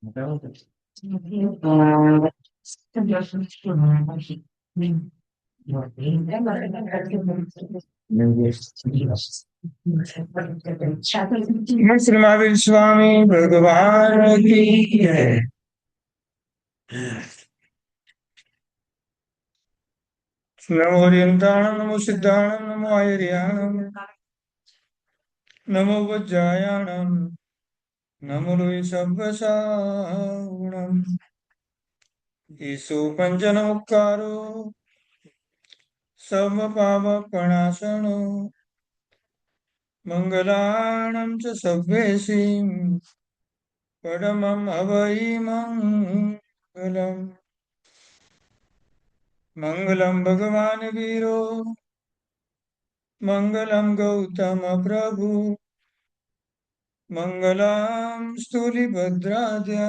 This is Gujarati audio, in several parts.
श्री महावीर स्वामी भगवान की जय। नमो हरियंताणं नमो सिद्धाणं नमो आयर्याणं नमो वज्रायाणं नमो लोय सब्बसागुणम् ईशो पञ्चनमुक्कारो सर्वपापप्रणाशनो मङ्गलाणं च सभ्येसिं परमं हवै मङ्गलम् मङ्गलं भगवान् वीरो मङ्गलं गौतम प्रभु मङ्गलं स्थूलिभद्राद्या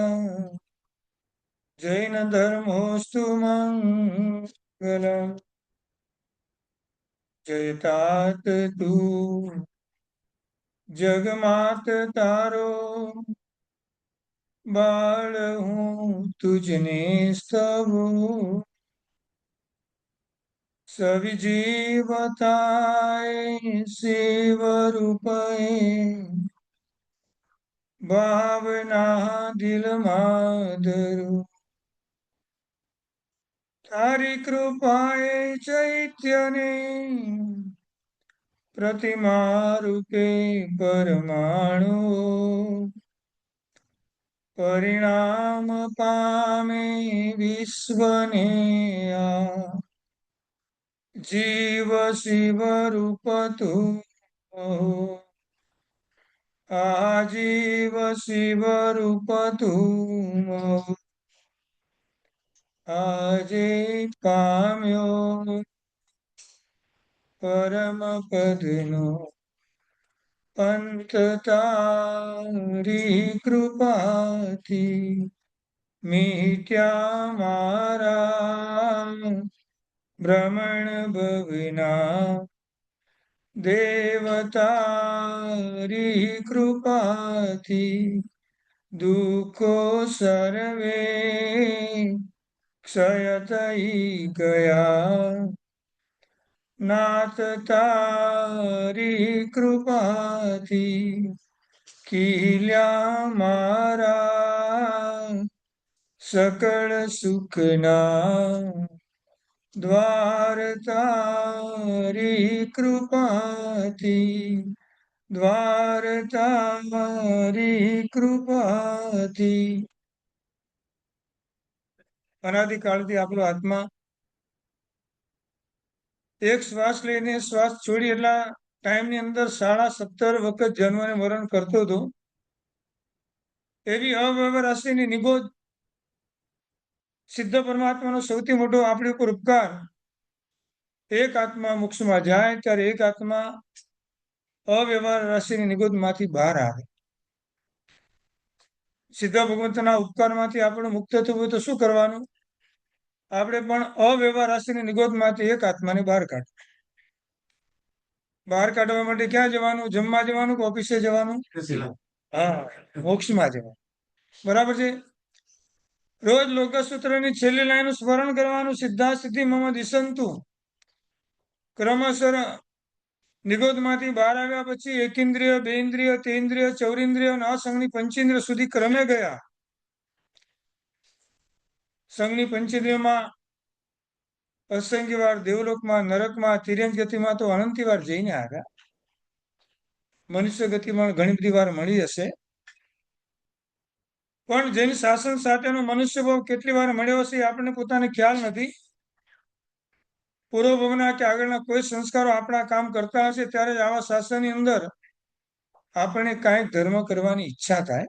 जैन धर्मोऽस्तु मङ्गलम् जयतात तू जगमात तारो बाळ હું તુજને સ્તવો સવિજીવતાય શિવ રૂપે ભાવના દિલમાં ધરું તારી કૃપાએ ચૈત્યને પ્રતિમા રૂપે પરમાણુ પરિણામ પામે વિશ્વને આ જીવ શિવ રૂપ તું આજીવ શિવ રૂપ તું આજે પામ્યો પરમ પદનો અંત તારી કૃપાથી મીટ્યા મારા ભ્રમણ ભવના દેવતારી કૃપાથી દુઃખો સર્વે ક્ષય થઈ ગયા નાથ તારી કૃપાથી ખીલ્યા મારા સકળ સુખના દ્વાર તારી કૃપાથી દ્વાર તારી કૃપાથી અનાદિકાળથી આપણો આત્મા એક શ્વાસ લઈને શ્વાસ છોડી એટલા ટાઈમની અંદર 17.5 વખત જન્મ અને મરણ કરતો હતો. એવી અવ્યવહાર રાશિની નિબોધ સિદ્ધ પરમાત્માનો સૌથી મોટો આપણી ઉપર ઉપકાર. એક આત્મા મોક્ષમાં જાય ત્યારે એક આત્મા અવ્યવહાર રાશિની નિગોદમાંથી બહાર આવે. સિદ્ધ ભગવંતના ઉપકારમાંથી આપણે મુક્ત થવું હોય તો શું કરવાનું? આપણે પણ અવ્યવહાર રાશિની નિગોદમાંથી એક આત્માને બહાર કાઢ. બહાર કાઢવા માટે ક્યાં જવાનું? જમવા જવાનું કે ઓફિસે જવાનું? હા, મોક્ષમાં જવાનું. બરાબર છે. રોજ લોકસૂત્રની છેલ્લી લાઈનનું સ્મરણ કરવાનું. સિદ્ધા સિદ્ધિ મમ દિશંતુ. ક્રમશઃ નિગોદમાંથી બહાર આવ્યા પછી એકેન્દ્રિય, બેઇન્દ્રિય, તેન્દ્રિય, ચૌરેન્દ્રિય અને અસંગની પંચેન્દ્રિય સુધી ક્રમે ગયા. સંઘની પંચેન્દ્રિયમાં અસંખ્ય વાર દેવલોકમાં, નરકમાં, તિર્યંજ ગતિમાં તો અનંતી વાર જઈને આવ્યા. મનુષ્ય ગતિમાં ઘણી બધી વાર મળી હશે. પણ જેની શાસન સાથેનો મનુષ્ય ભાવ કેટલી વાર મળ્યો હશે આપણને પોતાને ખ્યાલ નથી. પૂર્વભવના કે આગળના કોઈ સંસ્કારો આપણા કામ કરતા હશે ત્યારે જ આવા શાસનની અંદર આપણે કાંઈક ધર્મ કરવાની ઈચ્છા થાય.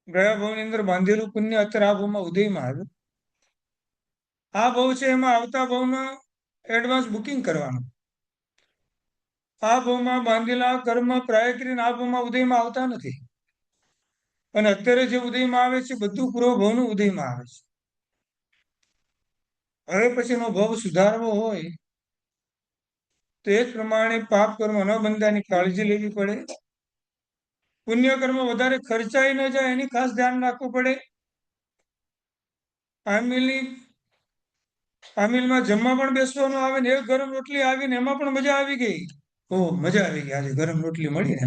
ગયા ભાવની અંદર બાંધેલું પુણ્ય અત્યારે આ ભાવમાં ઉદયમાં આવ્યું. આ ભાવ છે એમાં આવતા ભાવમાં એડવાન્સ બુકિંગ કરવાનું. આ ભાવમાં બાંધેલા કર્મ પ્રાય કરીને આ ભાવમાં ઉદયમાં આવતા નથી. અને અત્યારે જે ઉદયમાં આવે છે બધું પૂર્વ ભાવનું ઉદયમાં આવે છે. હવે પછીનો ભાવ સુધારવો હોય તો એ જ પ્રમાણે પાપ કર્મ ન બંધાની કાળજી લેવી પડે. પુણ્ય કર્મ વધારે ખર્ચાઈ ન જાય એની ખાસ ધ્યાન રાખવું પડે. આમિલમાં જમવા પણ બેસવાનું આવે ને એક ગરમ રોટલી આવીને એમાં પણ મજા આવી ગઈ. ઓહ, મજા આવી ગઈ, આજે ગરમ રોટલી મળી ને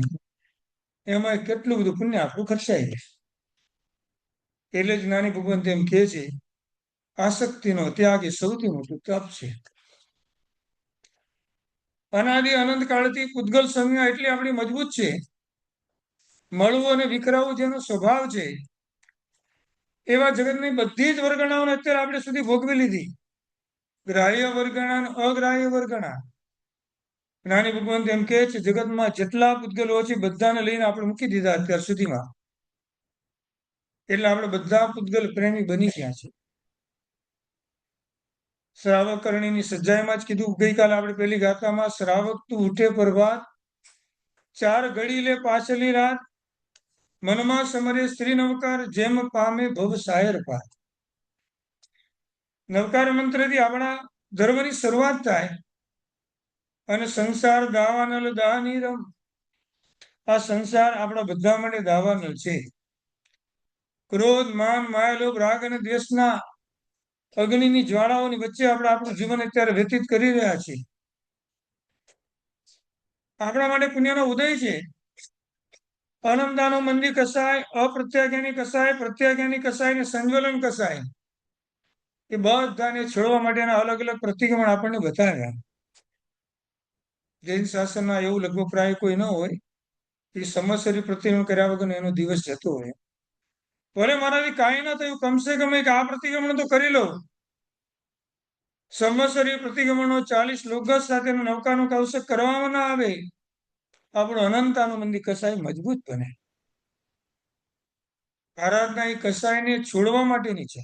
એમાં કેટલું બધું પુણ્ય આપણું ખર્ચાઈ જાય. એટલે જ જ્ઞાની ભગવાન તેમ કહે છે, આસક્તિનો ત્યાગ એ સૌથી મોટું તપ છે. અનાદિ અનંત કાળથી પૂતગલ સંજ્ઞા એટલી આપણી મજબૂત છે. મળવું અને વિખરાવું જેનો સ્વભાવ છે, એવા જગતની બધી જ વર્ગણાઓને અત્યારે આપણે સુધી ભોગવી લીધી. ગ્રાહ્ય વર્ગણા અને અગ્રાહ્ય વર્ગણા. જ્ઞાની ભગવાન એમ કહે છે, જગતમાં જેટલા પૂતગલો છે બધાને લઈને આપણે મૂકી દીધા અત્યાર સુધીમાં. એટલે આપણે બધા પૂતગલ પ્રેમી બની ગયા છે. શ્રાવક કરણીની સજ્જાઈમાં જ કીધું, ગઈકાલે આપણે પેલી ગાથામાં, શ્રાવક તું ઉઠે પ્રભાત, ચાર ઘડી લે પાછલી રાત, મનમાં સમરે સ્ત્રી નવકાર, જેમ પામે ભવ સાયર પાર. નવકાર મંત્રથી આપણા ધર્મની શરૂઆત થાય અને સંસાર દાવાનલ દાની રમ. આ સંસાર આપણા બધા માટે દાવાનલ છે. ક્રોધ, માન, માયા, લોભ, રાગ અને દ્વેષના અગ્નિની જ્વાળાઓની વચ્ચે આપણે આપણું જીવન અત્યારે વ્યતીત કરી રહ્યા છીએ. આપણા માટે પુણ્યનો ઉદય છે. અનંતાનો મંદી કસાય, અપ્રત્યાજ્ઞાની કસાય, પ્રત્યાજ્ઞાની કસાય ને સંજ્વલન કસાય. એ બધાને છોડવા માટેના અલગ અલગ પ્રતિક્રમણ આપણને બતાવ્યા. જૈન શાસનમાં એવું લગભગ પ્રાય કોઈ ન હોય એ સમસ્યારી પ્રતિક્રમણ કર્યા વગર એનો દિવસ જતો હોય. ભલે મારાથી કાંઈ ન થયું, કમસે કમ એક આ પ્રતિક્રમણ તો કરી લો. સંવત્સરીય પ્રતિક્રમણો 40 લોકગત સાથેનો નૌકાનો કૌશક કરવામાં ના આવે, આપણું અનંતાનુબંધી કસાય મજબૂત બને. આરાધના એ કસાયને છોડવા માટેની છે.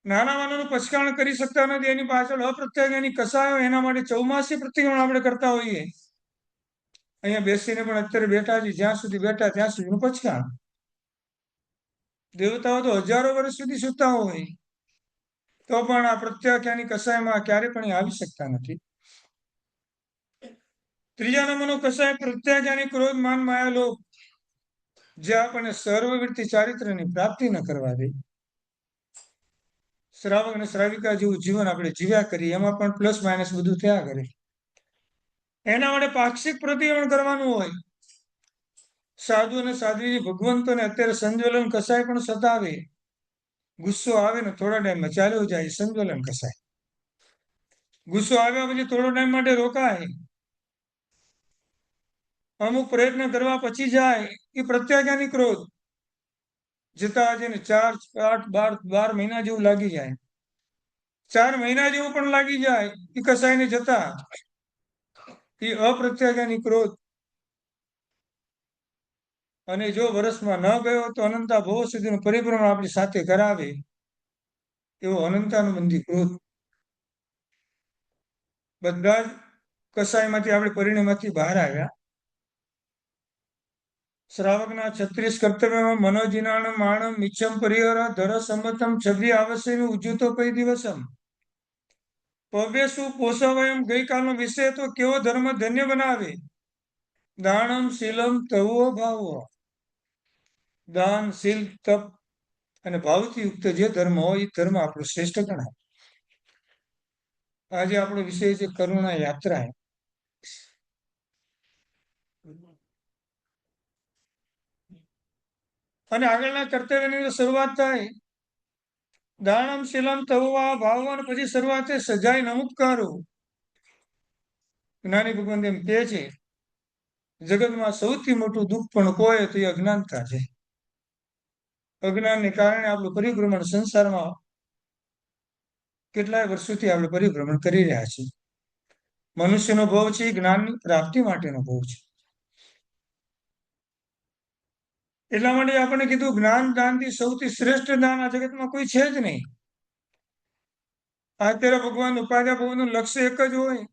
નાના માનાનું પછકાણ કરી શકતા નથી, એની પાછળ અપ્રત્યાજ્ઞાની કસાયો, એના માટે ચૌમાસી પ્રતિક્રમણ આપણે કરતા હોઈએ. અહીંયા બેસીને પણ અત્યારે બેઠા છીએ, જ્યાં સુધી બેઠા ત્યાં સુધીનું પછકાણ. દેવતાઓ તો હજારો વર્ષ સુધી સૂતા હોય, તો પણ આ પ્રત્યાખ્યાની કસાયમાં ક્યારે પણ આવી શકતા નથી. ત્રીજા નંબરનો કસાય પ્રત્યાખ્યાની ક્રોધ, માન, માયા, લોભ, જે આપણને સર્વવૃત્તિ ચારિત્ર્યની પ્રાપ્તિ ન કરવા દે. શ્રાવક અને શ્રાવિકા જેવું જીવન આપણે જીવ્યા કરીએ, એમાં પણ પ્લસ માઇનસ બધું થયા કરે. એના માટે પાક્ષિક પ્રતિક્રમણ કરવાનું હોય. સાધુ અને સાધ્વીજી ભગવંતોને અત્યારે સંજ્વલન કસાય પણ સતાવે. ગુસ્સો આવે ને થોડા ટાઈમમાં ચાલ્યો જાય, સંજ્વલન કસાય. ગુસ્સો આવ્યા પછી થોડો ટાઈમ માટે રોકાય, અમુક પ્રયત્ન કરવા પછી જાય, એ પ્રત્યાજ્ઞાની ક્રોધ. જતા જઈને 4, 8, 12 મહિના જેવું લાગી જાય. 4 મહિના જેવું પણ લાગી જાય એ કસાયને જતા. એ અપ્રત્યાજ્ઞાની ક્રોધ. અને જો વર્ષમાં ન ગયો તો અનંતા ભવ સુધીનું પરિભ્રમણ આપણી સાથે કરાવે, એવો અનંતાનુબંધી ક્રોધ. બધા જ કસાયમાંથી આપણે પરિણયમાંથી બહાર આવ્યા. શ્રાવકના 36 કર્તવ્યમાં મનોજિનાણ માણમ મિચ્છમ પરિહર ધર સંમતમ છબી આવશ્ય ઉજ્જુતો કઈ દિવસમ. પવે શું પોષવયમ, ગઈકાલનો વિષય તો કેવો ધર્મ ધન્ય બનાવે. દાનમ શીલમ તવો ભાવો. દાન, શીલ, તપ અને ભાવથી યુક્ત જે ધર્મ હોય એ ધર્મ આપણો શ્રેષ્ઠ ગણાય. આજે આપણો વિષય છે કરુણા યાત્રા. અને આગળના કર્તવ્યની શરૂઆત થાય. દાનમ શીલમ તવવા ભાવ, અને પછી શરૂઆત સજાઈ નમુત્કારો. જ્ઞાની ભગવાન એમ કહે છે, જગતમાં સૌથી મોટું દુઃખ પણ કોઈ તો એ અજ્ઞાનતા છે. અજ્ઞાનને કારણે આપણું પરિભ્રમણ સંસારમાં કેટલાય વર્ષોથી આપણે પરિભ્રમણ કરી રહ્યા છીએ. મનુષ્યનો ભવ છે એ જ્ઞાનની પ્રાપ્તિ માટેનો ભવ છે. એટલા માટે આપણે કીધું, જ્ઞાન દાનથી સૌથી શ્રેષ્ઠ દાન આ જગતમાં કોઈ છે જ નહીં. અત્યારે ભગવાન ઉપાધ્યા ભવનનું લક્ષ્ય એક જ હોય,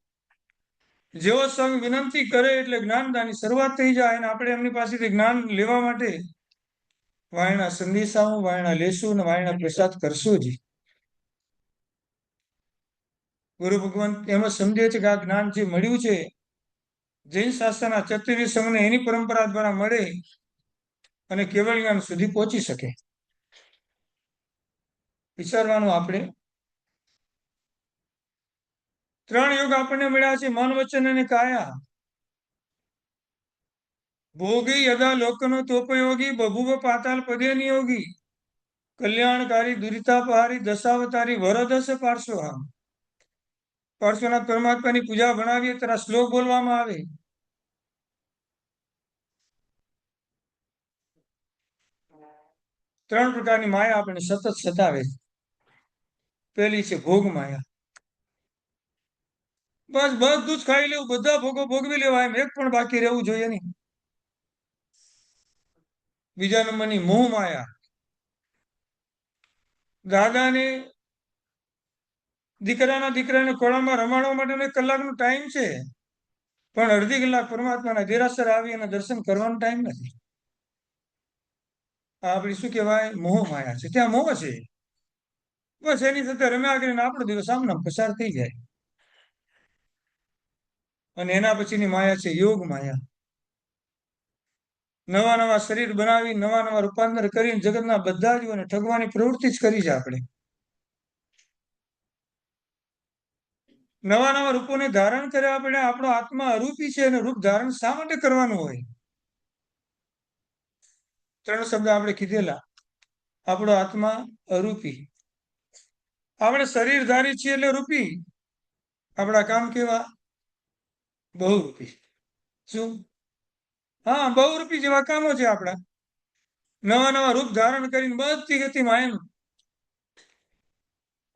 જેવો સંગ વિનંતી કરે એટલે જ્ઞાનદાનની શરૂઆત થઈ જાય, અને આપણે એમની પાસેથી જ્ઞાન લેવા માટે વાયણા સંદેશાઓ, વાયણા લેશું અને વાયણા પ્રસાદ કરશું જ. ગુરુ ભગવાન એમાં સમજે છે કે આ જ્ઞાન જે મળ્યું છે જૈન શાસ્ત્રના ચતુર્વિધ સંઘને એની પરંપરા દ્વારા મળે અને કેવળ જ્ઞાન સુધી પહોંચી શકે. વિચારવાનું આપણે. 3 યોગ આપણને મળ્યા છે: મન, વચન અને કાયા. ભોગી યદા લોકનો તોપયોગી બભુવ પાતાલ પદે નિયોગી કલ્યાણકારી દુરિતાપહારી દશાવતારી વરદસ પાર્શ્વહા. પાર્શ્વનાથ પરમાત્માની પૂજા ભણાવીએ ત્યારે શ્લોક બોલવામાં આવે. 3 પ્રકારની માયા આપણને સતત સતાવે છે. પહેલી છે ભોગ માયા. બસ બધું જ ખાઈ લેવું, બધા ભોગો ભોગવી લેવા, એમ એક પણ બાકી રહેવું જોઈએ નહીં. બીજા નંબરની મોહ માયા. દાદાને દીકરાને ખોળામાં રમાડવા માટેનો 1 કલાકનો ટાઈમ છે, પણ અડધી કલાક પરમાત્માના દેરાસર આવી અને દર્શન કરવાનો ટાઈમ નથી. આ આપણી શું કહેવાય? મોહ માયા છે. ત્યાં મોહ છે. બસ એની સાથે રમ્યા કરીને આપણો દિવસ આમનામ પસાર થઈ જાય. અને એના પછીની માયા છે યોગ માયા. નવા નવા શરીર બનાવી, નવા નવા રૂપાંતર કરીને જગતના બધા જીવોને ઠગવાની પ્રવૃત્તિ જ કરી છે આપણે. નવા નવા રૂપોને ધારણ કર્યા આપણે. આપણો આત્મા અરૂપી છે અને રૂપ ધારણ શા માટે કરવાનું હોય? 3 શબ્દ આપણે કીધેલા. આપણો આત્મા અરૂપી. આપણે શરીરધારી છીએ એટલે રૂપી. આપણા કામ કેવા? બહુરૂપી. શું? હા, બહુરૂપી જેવા કામો છે આપણા. નવા નવા રૂપ ધારણ કરીને બધી ગતિમાં એમ.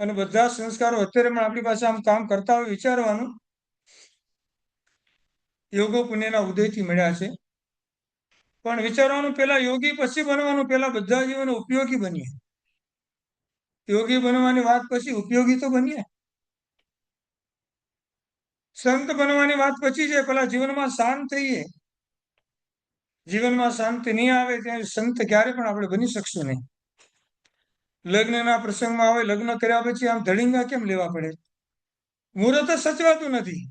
અને બધા સંસ્કારો અત્યારે પણ આપણી પાસે આમ કામ કરતા હોય. વિચારવાનું. યોગો પુણ્યના ઉદયથી મળ્યા છે. પણ વિચારવાનું, પેલા યોગી પછી બનવાનું. પેલા બધા જીવોને ઉપયોગી બનીએ. યોગી બનવાની વાત પછી ઉપયોગી તો બનીએ. સંત બનવાની વાત પછી છે. પેલા જીવનમાં શાંત થઈએ. જીવનમાં શાંતિ નહીં આવે ત્યાં સંત ક્યારે પણ આપણે બની શકશું નહીં. લગ્નના પ્રસંગમાં આવે, લગ્ન કર્યા પછી આમ ધડિંગા કેમ લેવા પડે? મુહૂર્ત જ સચવાતું નથી.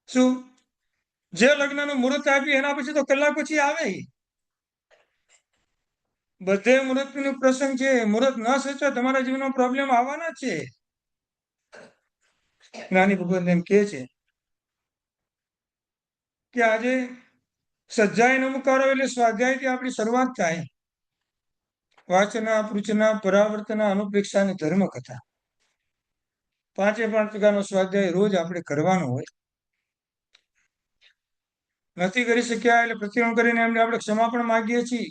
શું? જે લગ્નનું મુહૂર્ત આપ્યું એના પછી તો કલાક પછી આવે. બધે મુહૂર્તનો પ્રસંગ છે. મુહૂર્ત ન સચવા તમારા જીવનમાં પ્રોબ્લેમ આવવાના જ છે. જ્ઞાની ભગવાન એમ કહે છે કે આજે સજ્જાય નમુકારો એટલે સ્વાધ્યાયથી આપણી શરૂઆત થાય. વાચના, પૃચના, પરાવર્તના, અનુપ્રેક્ષા અને ધર્મકથા. 5 પ્રકારનો સ્વાધ્યાય રોજ આપણે કરવાનો હોય. નથી કરી શક્યા એટલે પ્રતિક્રમણ કરીને એમને આપણે ક્ષમા પણ માગીએ છીએ.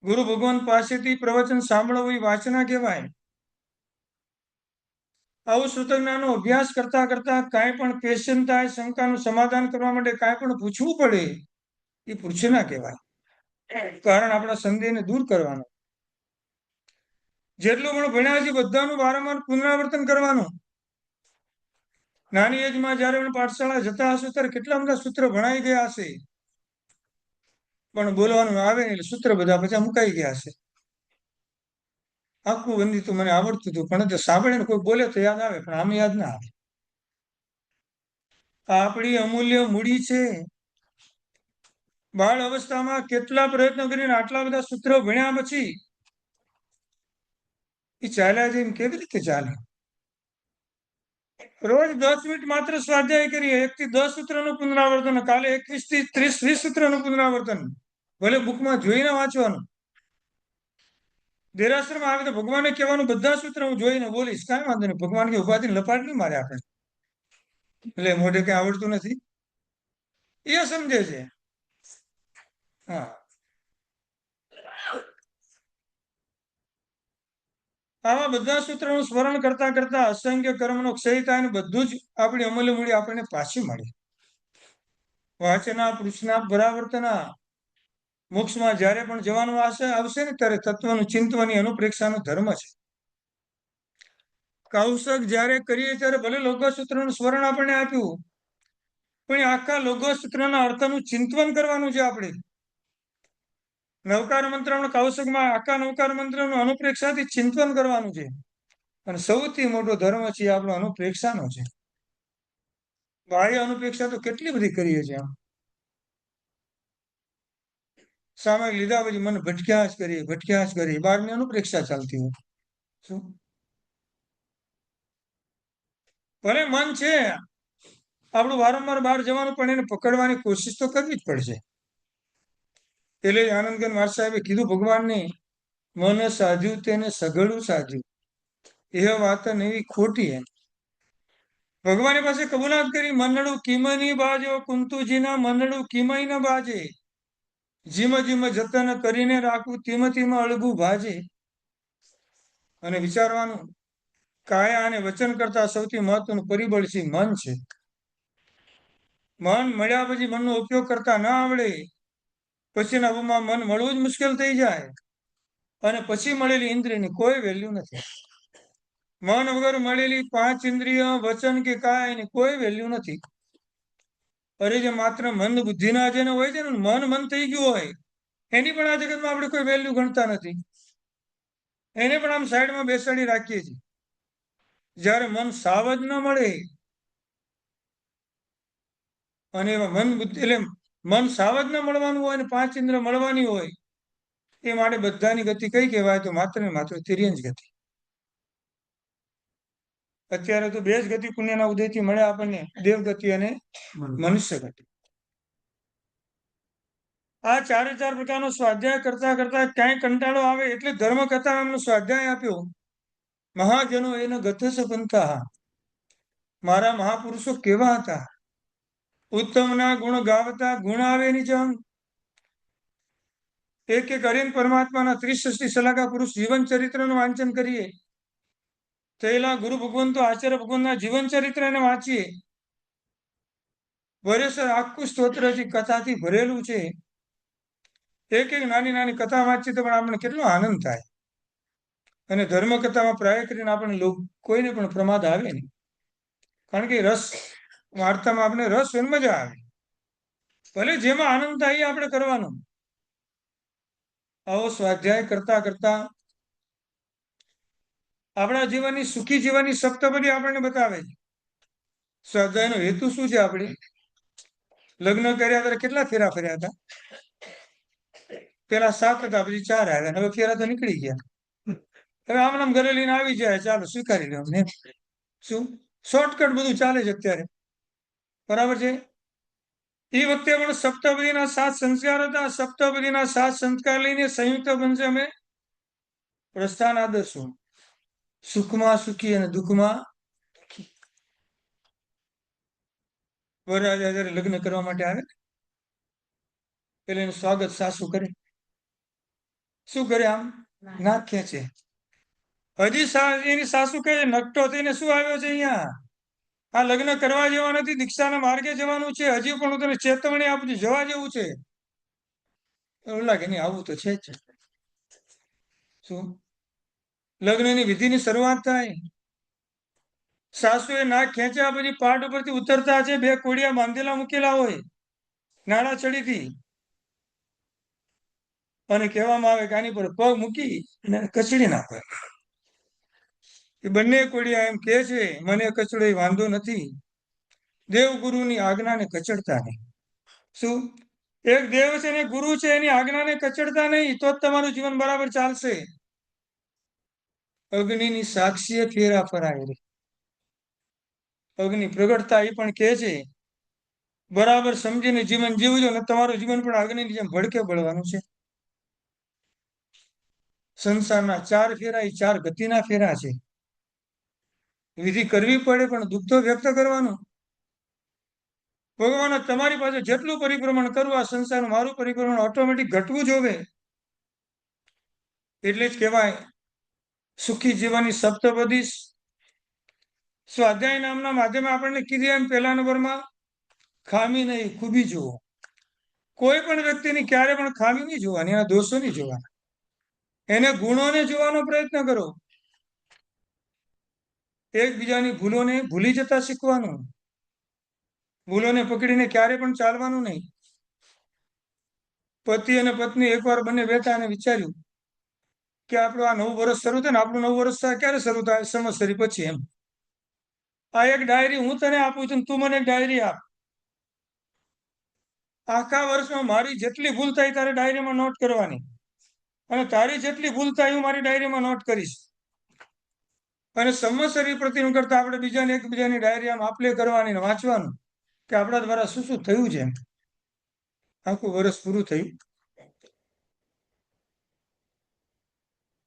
ગુરુ ભગવાન પાસેથી પ્રવચન સાંભળવું એ વાચના કહેવાય. આવું સૂતજ્ઞાનનો અભ્યાસ કરતા કરતા કાંઈ પણ ક્વેશ્ચન થાય, શંકાનું સમાધાન કરવા માટે કાંઈ પણ પૂછવું પડે, એ પૂછના કહેવાય. કારણ આપણા સંદેહને દૂર કરવાનો. જેટલું પણ ભણ્યા છે બધાનું વારંવાર પુનરાવર્તન કરવાનું. નાની એજમાં જયારે પણ પાઠશાળા જતા હશો ત્યારે કેટલા બધા સૂત્ર ભણાઈ ગયા હશે, પણ બોલવાનું આવે એટલે સૂત્ર બધા પછી મુકાઈ ગયા હશે. આખું વંદી તો મને આવડતું હતું, પણ સાંભળીને કોઈ બોલે તો યાદ આવે, પણ આમ યાદ ના આવે. આપણી અમૂલ્ય મૂડી છે. બાળ અવસ્થામાં કેટલા પ્રયત્નો કરીને આટલા બધા સૂત્રો ભણ્યા પછી એ ચાલ્યા છે એમ કેવી રીતે ચાલે? રોજ 10 મિનિટ માત્ર સ્વાધ્યાય કરીએ. 1 થી 10 સૂત્રનું પુનરાવર્તન. કાલે 21 થી 30-20 સૂત્રનું પુનરાવર્તન. ભલે બુકમાં જોઈને વાંચવાનું. દેરાસરમાં આવે તો ભગવાને કહેવાનું બધા સૂત્ર હું જોઈને બોલીશ. કાંઈ વાંધો નહીં. ભગવાન કે ઉપાધિ લપાટ નહીં મારે આપણે. એટલે મોઢે કઈ આવડતું નથી એ સમજે છે. હા, આવા બધા સૂત્રોનું સ્મરણ કરતા કરતા અસંખ્ય કર્મનો ક્ષય થાય અને બધું જ આપણી અમૂલ્ય મૂડી આપણને પાછી મળે. વાચના, પૃચ્છના, પરાવર્તના. મોક્ષમાં જ્યારે પણ જવાનું આવશે ને ત્યારે તત્વનું ચિંતવાની અનુપ્રેક્ષાનો ધર્મ છે. કૌશક જ્યારે કરીએ ત્યારે ભલે લોગોસૂત્રનું સ્મરણ આપણને આપ્યું, પણ આખા લોગોસૂત્રના અર્થનું ચિંતન કરવાનું છે આપણે. નવકાર મંત્રનો કૌશકમાં આખા નવકાર મંત્રનું અનુપ્રેક્ષાથી ચિંતન કરવાનું છે. અને સૌથી મોટો ધર્મ છે આપણો અનુપ્રેક્ષાનો છે. બાહ્ય અનુપેક્ષા તો કેટલી બધી કરીએ છીએ આમ. સામે લીધા પછી મને ભટક્યા જ કરીએ, બહારની અનુપ્રેક્ષા ચાલતી હોય. શું? ભલે મન છે આપણું વારંવાર બહાર જવાનું, પણ એને પકડવાની કોશિશ તો કરવી જ પડશે. એટલે આનંદગન મહારાજ સાહેબે કીધું ભગવાનને, મન સાધ્યું તેને સઘળું સાધ્યું, એ વાત એવી ખોટી એમ. ભગવાને પાસે કબૂલાત કરી, મનડું કિમની બાજો, કુંતુજીના મનડું કિમય ન બાજે, જીમ જીમ જતન કરીને રાખવું, ધીમ ધીમ અળગું ભાજે. અને વિચારવાનું, કાયા અને વચન કરતા સૌથી મહત્વનું પરિબળ છે મન છે. મન મળ્યા પછી મનનો ઉપયોગ કરતા ના આવડે, પછીના અવમાં મન મળવું જ મુશ્કેલ થઈ જાય. અને પછી મળેલી ઇન્દ્રિયની કોઈ વેલ્યુ નથી. મન વગર મળેલી 5 ઇન્દ્રિય, વચન કે કાય એની કોઈ વેલ્યુ નથી. અરે જે માત્ર મન બુદ્ધિના જેને હોય છે ને, મન થઈ ગયું હોય, એની પણ આ જગતમાં આપણે કોઈ વેલ્યુ ગણતા નથી. એને પણ આમ સાઈડમાં બેસાડી રાખીએ છીએ. જ્યારે મન સાવ જ ન મળે, અને એમાં મન બુદ્ધિ એટલે મન સાવ જ ન મળવાનું હોય, અને 5 ઇન્દ્ર મળવાની હોય, એ માટે બધાની ગતિ કઈ કહેવાય? તો માત્ર ને માત્ર તિર્યંજ ગતિ. અત્યારે તો બે જ ગતિ પુણ્યના ઉદયથી મળે આપણને, દેવગતિ અને મનુષ્ય ગતિ. આ ચારે ચાર પ્રકારનો સ્વાધ્યાય કરતા કરતા ક્યાંય કંટાળો આવે એટલે ધર્મ કથા નામનો સ્વાધ્યાય આપ્યો. મહાજનો એને ગતસ પંથા, મારા મહાપુરુષો કેવા હતા, ઉત્તમના ગુણ ગાવતા ગુણ આવે ની જંગ. એક એક હરિન પરમાત્માના 63 સલાહકા પુરુષ જીવન ચરિત્રનું વાંચન કરીએ. થયેલા ગુરુ ભગવંતો આચાર્ય ભગવાનના જીવન ચરિત્ર એને વાંચીએ. વરેસર આખું સ્તોત્રથી કથાથી ભરેલું છે. એક એક નાની નાની કથા વાંચીએ તો પણ આપણને કેટલો આનંદ થાય. અને ધર્મ કથામાં પ્રાય કરીને આપણને કોઈને પણ પ્રમાદ આવે નહીં. કારણ કે રસ વાર્તામાં આપણે રસ હોય, મજા આવે. ભલે જેમાં આનંદ થાય એ આપણે કરવાનો. આવો સ્વાધ્યાય કરતા કરતા આપણા જીવનની સુખી જીવનની સપ્તપદી આપણને બતાવે છે. સ્વાધ્યાયનો હેતુ શું છે? આપણે લગ્ન કર્યા ત્યારે કેટલા ફેરા ફર્યા હતા? પેલા 7 હતા, પછી 4 આવ્યા, હવે ફેરા તો નીકળી ગયા. હવે આમ ઘરે લઈને આવી જાય, ચાલો સ્વીકારી લો અમને. શું શોર્ટકટ બધું ચાલે છે અત્યારે, બરાબર છે. એ વખતે પણ સપ્તપદીના 7 સંસ્કાર હતા. સપ્તપદીના 7 સંસ્કાર લઈને સંયુક્ત પંચમે પ્રસ્થાન આદર્શો, સુખમાં સુખી અને દુઃખમાં દુઃખી. વરરાજા જયારે લગ્ન કરવા માટે આવે, પેલા એનું સ્વાગત સાસુ કરે. શું કરે? આમ નાક ખેંચે. હજી એની સાસુ કહે, નકટો થઈને શું આવ્યો છે અહીંયા? આ લગ્ન કરવા જેવા નથી, દીક્ષાના માર્ગે જવાનું છે. હજી પણ હું તને ચેતવણી આપું છું, જવા જેવું છે. એવું લાગે નહીં, આવું તો છે જ. શું? લગ્નની વિધિની શરૂઆત થાય. સાસુએ નાક ખેંચ્યા પછી પાટ ઉપરથી ઉતરતા છે 2 કોડિયા બાંધેલા મૂકેલા હોય નાળા છડીથી, અને કહેવામાં આવે કે આની પર પગ મૂકી અને કચડી નાખો. એ બંને કોડિયા એમ કહે છે, મને કચડો વાંધો નથી, દેવગુરુની આજ્ઞાને કચડતા નહીં. શું? એક દેવ છે ને ગુરુ છે, એની આજ્ઞાને કચડતા નહીં, તો જ તમારું જીવન બરાબર ચાલશે. અગ્નિની સાક્ષીએ ફેરા ફરાય રે. અગ્નિ પ્રગટતા એ પણ કહે છે, બરાબર સમજીને જીવન જીવજો, ને તમારું જીવન પણ અગ્નિની જેમ ભડકે બળવાનું છે. સંસારના 4 ફેરા એ 4 ગતિના ફેરા છે. વિધિ કરવી પડે, પણ દુઃખ તો વ્યક્ત કરવાનું. ભગવાન તમારી પાસે જેટલું પરિભ્રમણ કરવું, આ સંસારનું મારું પરિભ્રમણ ઓટોમેટિક ઘટવું જોવે. એટલે જ કહેવાય સુખી જીવનની સપ્તપદી. સ્વાધ્યાય નામના માધ્યમે આપણને કીધી એમ પહેલા નંબરમાં ખામી નહીં, ખૂબી જુઓ. કોઈ પણ વ્યક્તિની ક્યારે પણ ખામી નહીં જોવાની, એના દોષો નહીં જોવાના, એને ગુણોને જોવાનો પ્રયત્ન કરો. એકબીજાની ભૂલોને ભૂલી જતા શીખવાનું. ભૂલોને પકડીને ક્યારે પણ ચાલવાનું નહીં. પતિ અને પત્ની એકવાર બંને બેઠા અને વિચાર્યું કે આપણું આ નવું વર્ષ શરૂ થાય ને, આપણું નવું વર્ષ ક્યારે શરૂ થાય? સંવત્સરી પછી. એમ આ એક ડાયરી હું તને આપું છું, તું મને એક ડાયરી આપ. આખા વર્ષમાં મારી જેટલી ભૂલ થાય તારે ડાયરીમાં નોટ કરવાની, અને તારી જેટલી ભૂલ થાય હું મારી ડાયરીમાં નોટ કરીશ. અને સંવત્સરી પ્રતિનું કરતા આપણે બીજાને એકબીજાની ડાયરી આમ આપલે કરવાની ને વાંચવાનું કે આપણા દ્વારા શું શું થયું છે. આખું વર્ષ પૂરું થયું.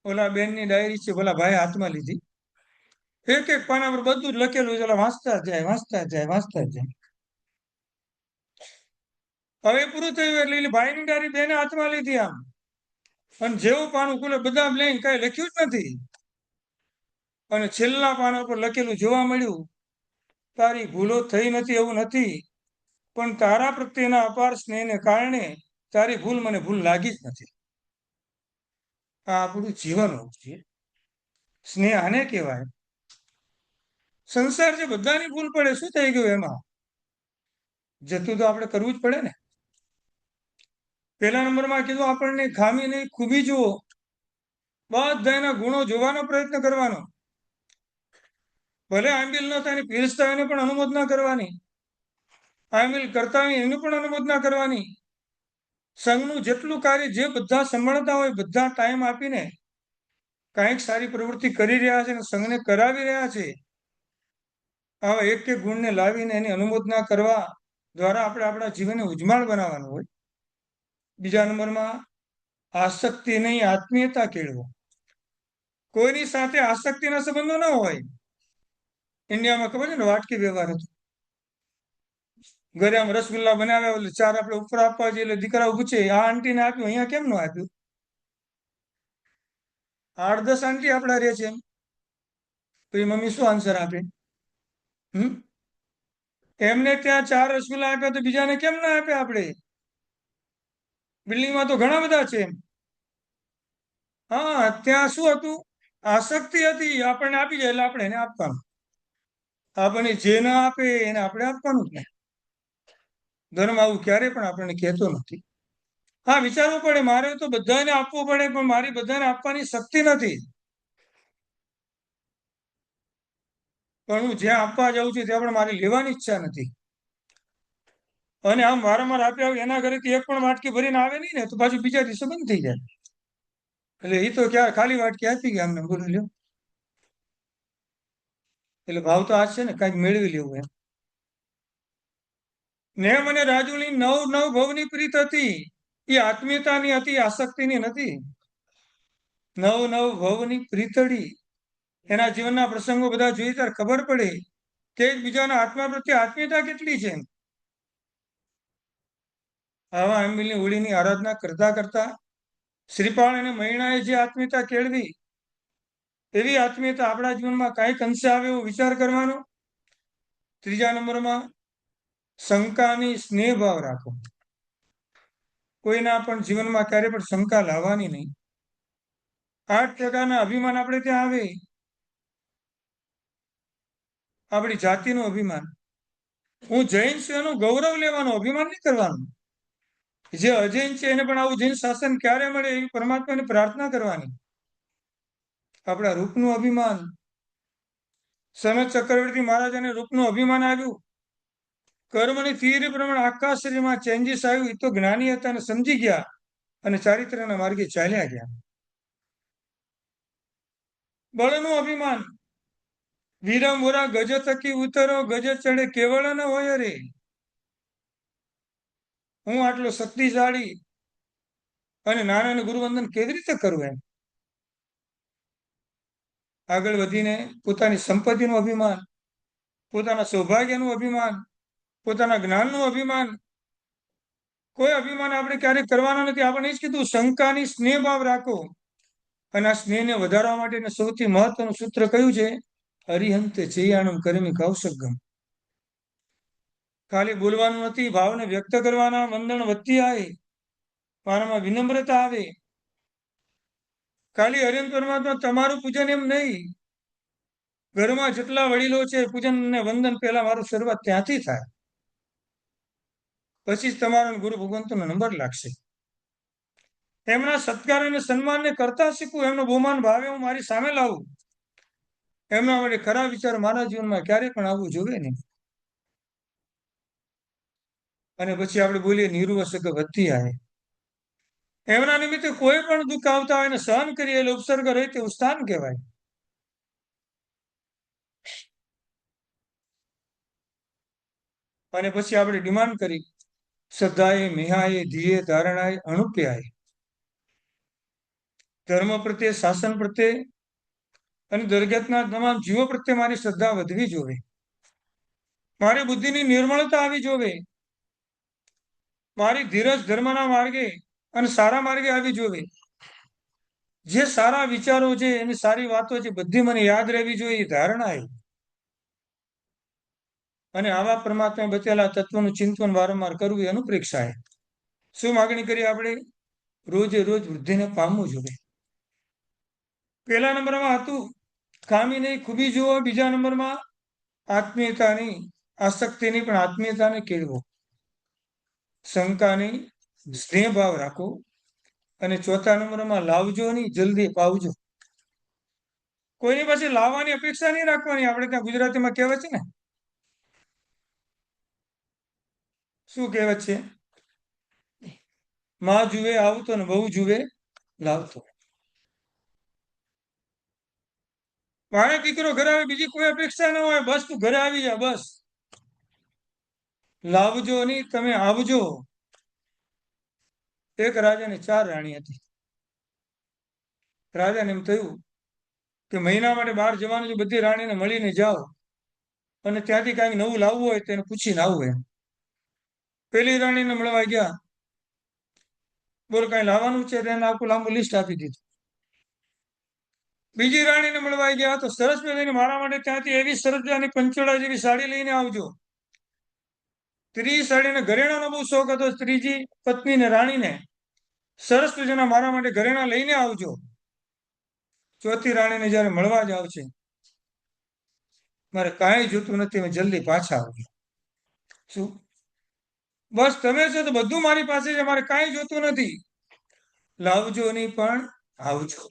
ઓલા બેનની ડાયરી છે, ઓલા ભાઈ હાથમાં લીધી, એક એક પાના પર બધું જ લખેલું છે. વાંચતા જ જાય, વાંચતા જ જાય, વાંચતા જ જાય. હવે પૂરું થયું એટલે ભાઈની ડાયરી બેને હાથમાં લીધી આમ, અને જેવું પાનું ખુલે બધા લઈને કઈ લખ્યું જ નથી. અને છેલ્લા પાના પર લખેલું જોવા મળ્યું, તારી ભૂલો થઈ નથી એવું નથી, પણ તારા પ્રત્યેના અપાર સ્નેહને કારણે તારી ભૂલ મને ભૂલ લાગી જ નથી. આ આપણું જીવન હોવું જોઈએ. સ્નેહ આને કહેવાય. સંસાર છે, બધાની ભૂલ પડે, શું થઈ ગયું એમાં? જતું તો આપણે કરવું જ પડે ને. પહેલા નંબરમાં કીધું આપણને ખામી નહીં ખૂબી જુઓ, બધા એના ગુણો જોવાનો પ્રયત્ન કરવાનો. ભલે આંબિલ ન થાય, પીરસતા એને પણ અનુમોદના કરવાની, આંબિલ કરતા હોય એની પણ અનુમોદના કરવાની. સંઘનું જેટલું કાર્ય જે બધા સંભાળતા હોય બધા ટાઈમ આપીને કાંઈક સારી પ્રવૃત્તિ કરી રહ્યા છે અને સંઘને કરાવી રહ્યા છે, આવા એક એક ગુણને લાવીને એની અનુમોદના કરવા દ્વારા આપણે આપણા જીવનને ઉજ્જવળ બનાવવાનું હોય. બીજા નંબરમાં આસક્તિ નહીં, આત્મીયતા કેળવો. કોઈની સાથે આસક્તિના સંબંધો ન હોય. ઇન્ડિયામાં ખબર છે ને, વાટકી વ્યવહાર હતો. ઘરે આમ રસગુલ્લા બનાવ્યા એટલે ચાર આપણે ઉપર આપવા જઈએ એટલે દીકરાઓ પૂછે, આ આંટીને આપ્યું, અહીંયા કેમ ન આપ્યું? 8-10 આંટી આપણા રહે છે, તો એ મમ્મી શું આન્સર આપે? એમને ત્યાં 4 રસગુલ્લા આપ્યા તો બીજાને કેમ ના આપ્યા? આપણે બિલ્ડિંગમાં તો ઘણા બધા છે. હા, ત્યાં શું હતું? આસક્તિ હતી. આપણને આપી જાય એટલે આપણે એને આપવાનું. આપણને જે ના આપે એને આપણે આપવાનું જ નહીં. ધર્મ આવું ક્યારે પણ આપણને કહેતો નથી. હા, વિચારવું પડે, મારે તો બધાને આપવું પડે, પણ મારી બધાને આપવાની શક્તિ નથી. પણ હું જ્યાં આપવા જાઉં છું ત્યાં પણ મારી લેવાની ઈચ્છા નથી. અને આમ વારંવાર આપ્યા હોય એના ઘરેથી એક પણ વાટકી ભરીને આવે નહીં ને તો પાછું બીજા દિવસે બંધ થઈ જાય. એટલે એ તો ક્યાં ખાલી વાટકી આપી ગયા, અમને બોલી લ્યો. એટલે ભાવ તો આ છે ને, કાંઈક મેળવી લેવું એમ. ને મને રાજુની 9 ભવની પ્રીત હતી, એ આત્મીયતાની હતી, આસક્તિની નથી. 9 ભવની પ્રીતડી. એના જીવનના પ્રસંગો બધા જોઈએ ત્યારે ખબર પડે કે એકબીજાના આત્મા પ્રત્યે આત્મીયતા કેટલી છે. આવા આંબિલની હોળીની આરાધના કરતા કરતા શ્રીપાળ અને મહિણાએ જે આત્મીયતા કેળવી, એવી આત્મીયતા આપણા જીવનમાં કાંઈક અંશે આવે એવો વિચાર કરવાનો. ત્રીજા નંબરમાં શંકાની સ્નેહ ભાવ રાખો. કોઈના પણ જીવનમાં ક્યારે પણ શંકા લાવવાની નહીં. 8 પ્રકારના અભિમાન આપણે ત્યાં આવે. આપણી જાતિનું અભિમાન, હું જૈન છું એનું ગૌરવ લેવાનું, અભિમાન નહીં કરવાનું. જે અજૈન છે એને પણ આવું જૈન શાસન ક્યારે મળે એવી પરમાત્માને પ્રાર્થના કરવાની. આપણા રૂપનું અભિમાન, સનત ચક્રવર્તી મહારાજાને રૂપનું અભિમાન આવ્યું. કર્મની થિયરી પ્રમાણે આખા શરીરમાં ચેન્જીસ આવ્યું, એ તો જ્ઞાની હતા અને સમજી ગયા અને ચારિત્ર્યના માર્ગે ચાલ્યા ગયા. બળનું અભિમાન, વીરમોરા ગજ થકી ઉતરો, ગજ ચડે કેવળ ન હોય રે. હું આટલો શક્તિશાળી અને નાનાને ગુરુવંદન કેવી રીતે કરવું એમ. આગળ વધીને પોતાની સંપત્તિનું અભિમાન, પોતાના સૌભાગ્યનું અભિમાન, પોતાના જ્ઞાનનું અભિમાન, કોઈ અભિમાન આપણે ક્યારેય કરવાના નથી. આપણે એ જ કીધું, શંકાની સ્નેહ ભાવ રાખો. અને આ સ્નેહને વધારવા માટે સૌથી મહત્વનું સૂત્ર કયું છે? અરિહંતે ચેયાણું કરમી કૌશગમ. ખાલી બોલવાનું નથી, ભાવને વ્યક્ત કરવાના. વંદન વધતી આવે, મારામાં વિનમ્રતા આવે. ખાલી હરિહંત પરમાત્મા તમારું પૂજન એમ નહીં, ઘરમાં જેટલા વડીલો છે પૂજન અને વંદન પહેલા મારું શરૂઆત ત્યાંથી થાય, પછી જ તમારો ગુરુ ભગવંતનો નંબર લાગશે. એમના સત્કાર અને સન્માનને કરતા શીખવું, એમનો બહુમાન ભાવે હું મારી સામે લાવું. એમના માટે ખરાબ વિચાર મારા જીવનમાં ક્યારેય પણ આવવું જોઈએ નહીં. અને પછી આપણે બોલીએ નિર્વસક વધતી આવે. એમના નિમિત્તે કોઈ પણ દુઃખ આવતા હોય એને સહન કરીએ એટલે ઉપસર્ગ રહે તેવું સ્થાન કહેવાય. અને પછી આપણે ડિમાન્ડ કરી શ્રદ્ધાએ મેહાએ ધીએ ધારણાએ અણુપ્યાય. ધર્મ પ્રત્યે, શાસન પ્રત્યે અને દરગતના તમામ જીવો પ્રત્યે મારી શ્રદ્ધા વધવી જોઈએ. મારી બુદ્ધિની નિર્મળતા આવી જોવે. મારી ધીરજ ધર્મના માર્ગે અને સારા માર્ગે આવી જોવે. જે સારા વિચારો છે એની સારી વાતો છે બધી મને યાદ રહેવી જોઈએ એ ધારણા એ. અને આવા પરમાત્મા બચેલા તત્વનું ચિંતન વારંવાર કરવું એ અનુપ્રેક્ષાએ. શું માગણી કરી આપણે? રોજે રોજ વૃદ્ધિને પામવું જોઈએ. પહેલા નંબરમાં હતું કામી નહીં ખૂબી જુઓ. બીજા નંબરમાં આત્મીયતાની, આસક્તિની પણ આત્મીયતાને કેળવો. શંકાની, સ્નેહ ભાવ રાખો. અને ચોથા નંબરમાં લાવજો નહીં, જલ્દી પાવજો. કોઈની પાસે લાવવાની અપેક્ષા નહીં રાખવાની. આપણે ત્યાં ગુજરાતીમાં કહેવત છે ને, શું કહેવત છે? માં જુએ આવતો ને બહુ જુએ લાવતો. મારે દીકરો ઘરે આવે બીજી કોઈ અપેક્ષા ન હોય, બસ તું ઘરે આવી જા, બસ. લાવજો નહીં, તમે આવજો. એક રાજાને 4 રાણી હતી. રાજાને એમ થયું કે મહિના માટે બહાર જવાનું છે, બધી રાણીને મળીને જાઓ અને ત્યાંથી કાંઈક નવું લાવવું હોય તેને પૂછીને આવવું એમ. પેલી રાણીને મળવા ગયા, બોલ કાંઈ લાવવાનું છે? તેને આખું લાંબુ લિસ્ટ આપી દીધું. બીજી રાણીને મળવા ગયા તો સરસ મજાની મારા માટે ત્યાંથી એવી સરસ મજાની પંચોળા જેવી સાડી લઈને આવજો. ત્રીજી સાડીને ઘરેણાનો બહુ શોખ હતો. ત્રીજી પત્નીને રાણીને સરસ મજાના મારા માટે ઘરેણા લઈને આવજો. ચોથી રાણીને જયારે મળવા જાવ છે, મારે કાંઈ જોતું નથી, મેં જલ્દી પાછા આવજો. શું? બસ તમે છો તો બધું મારી પાસે છે, મારે કાંઈ જોતું નથી. લાવજો નહીં પણ આવજો.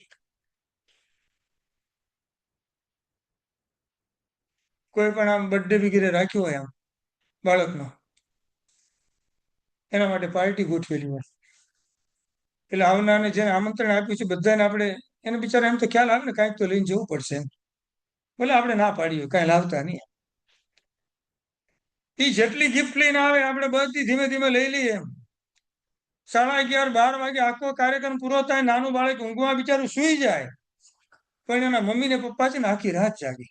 કોઈ પણ આમ બર્થડે વગેરે રાખ્યો હોય આમ બાળકનો, એના માટે પાર્ટી ગોઠવેલી હોય, એટલે આવનારને જેને આમંત્રણ આપ્યું છે બધાને આપણે, એને બિચારા એમ તો ખ્યાલ આવે ને કાંઈક તો લઈને જવું પડશે એમ. ભલે આપણે ના પાડીએ, કાંઈ લાવતા નહીં. એ જેટલી ગિફ્ટ લઈને આવે આપણે બધી ધીમે ધીમે લઈ લઈએ એમ. 11:30-12 વાગે આખો કાર્યક્રમ પૂરો થાય, નાનું બાળક ઊંઘવા બિચારું સૂઈ જાય, પણ એના મમ્મી ને પપ્પા છે ને આખી રાત જાગે.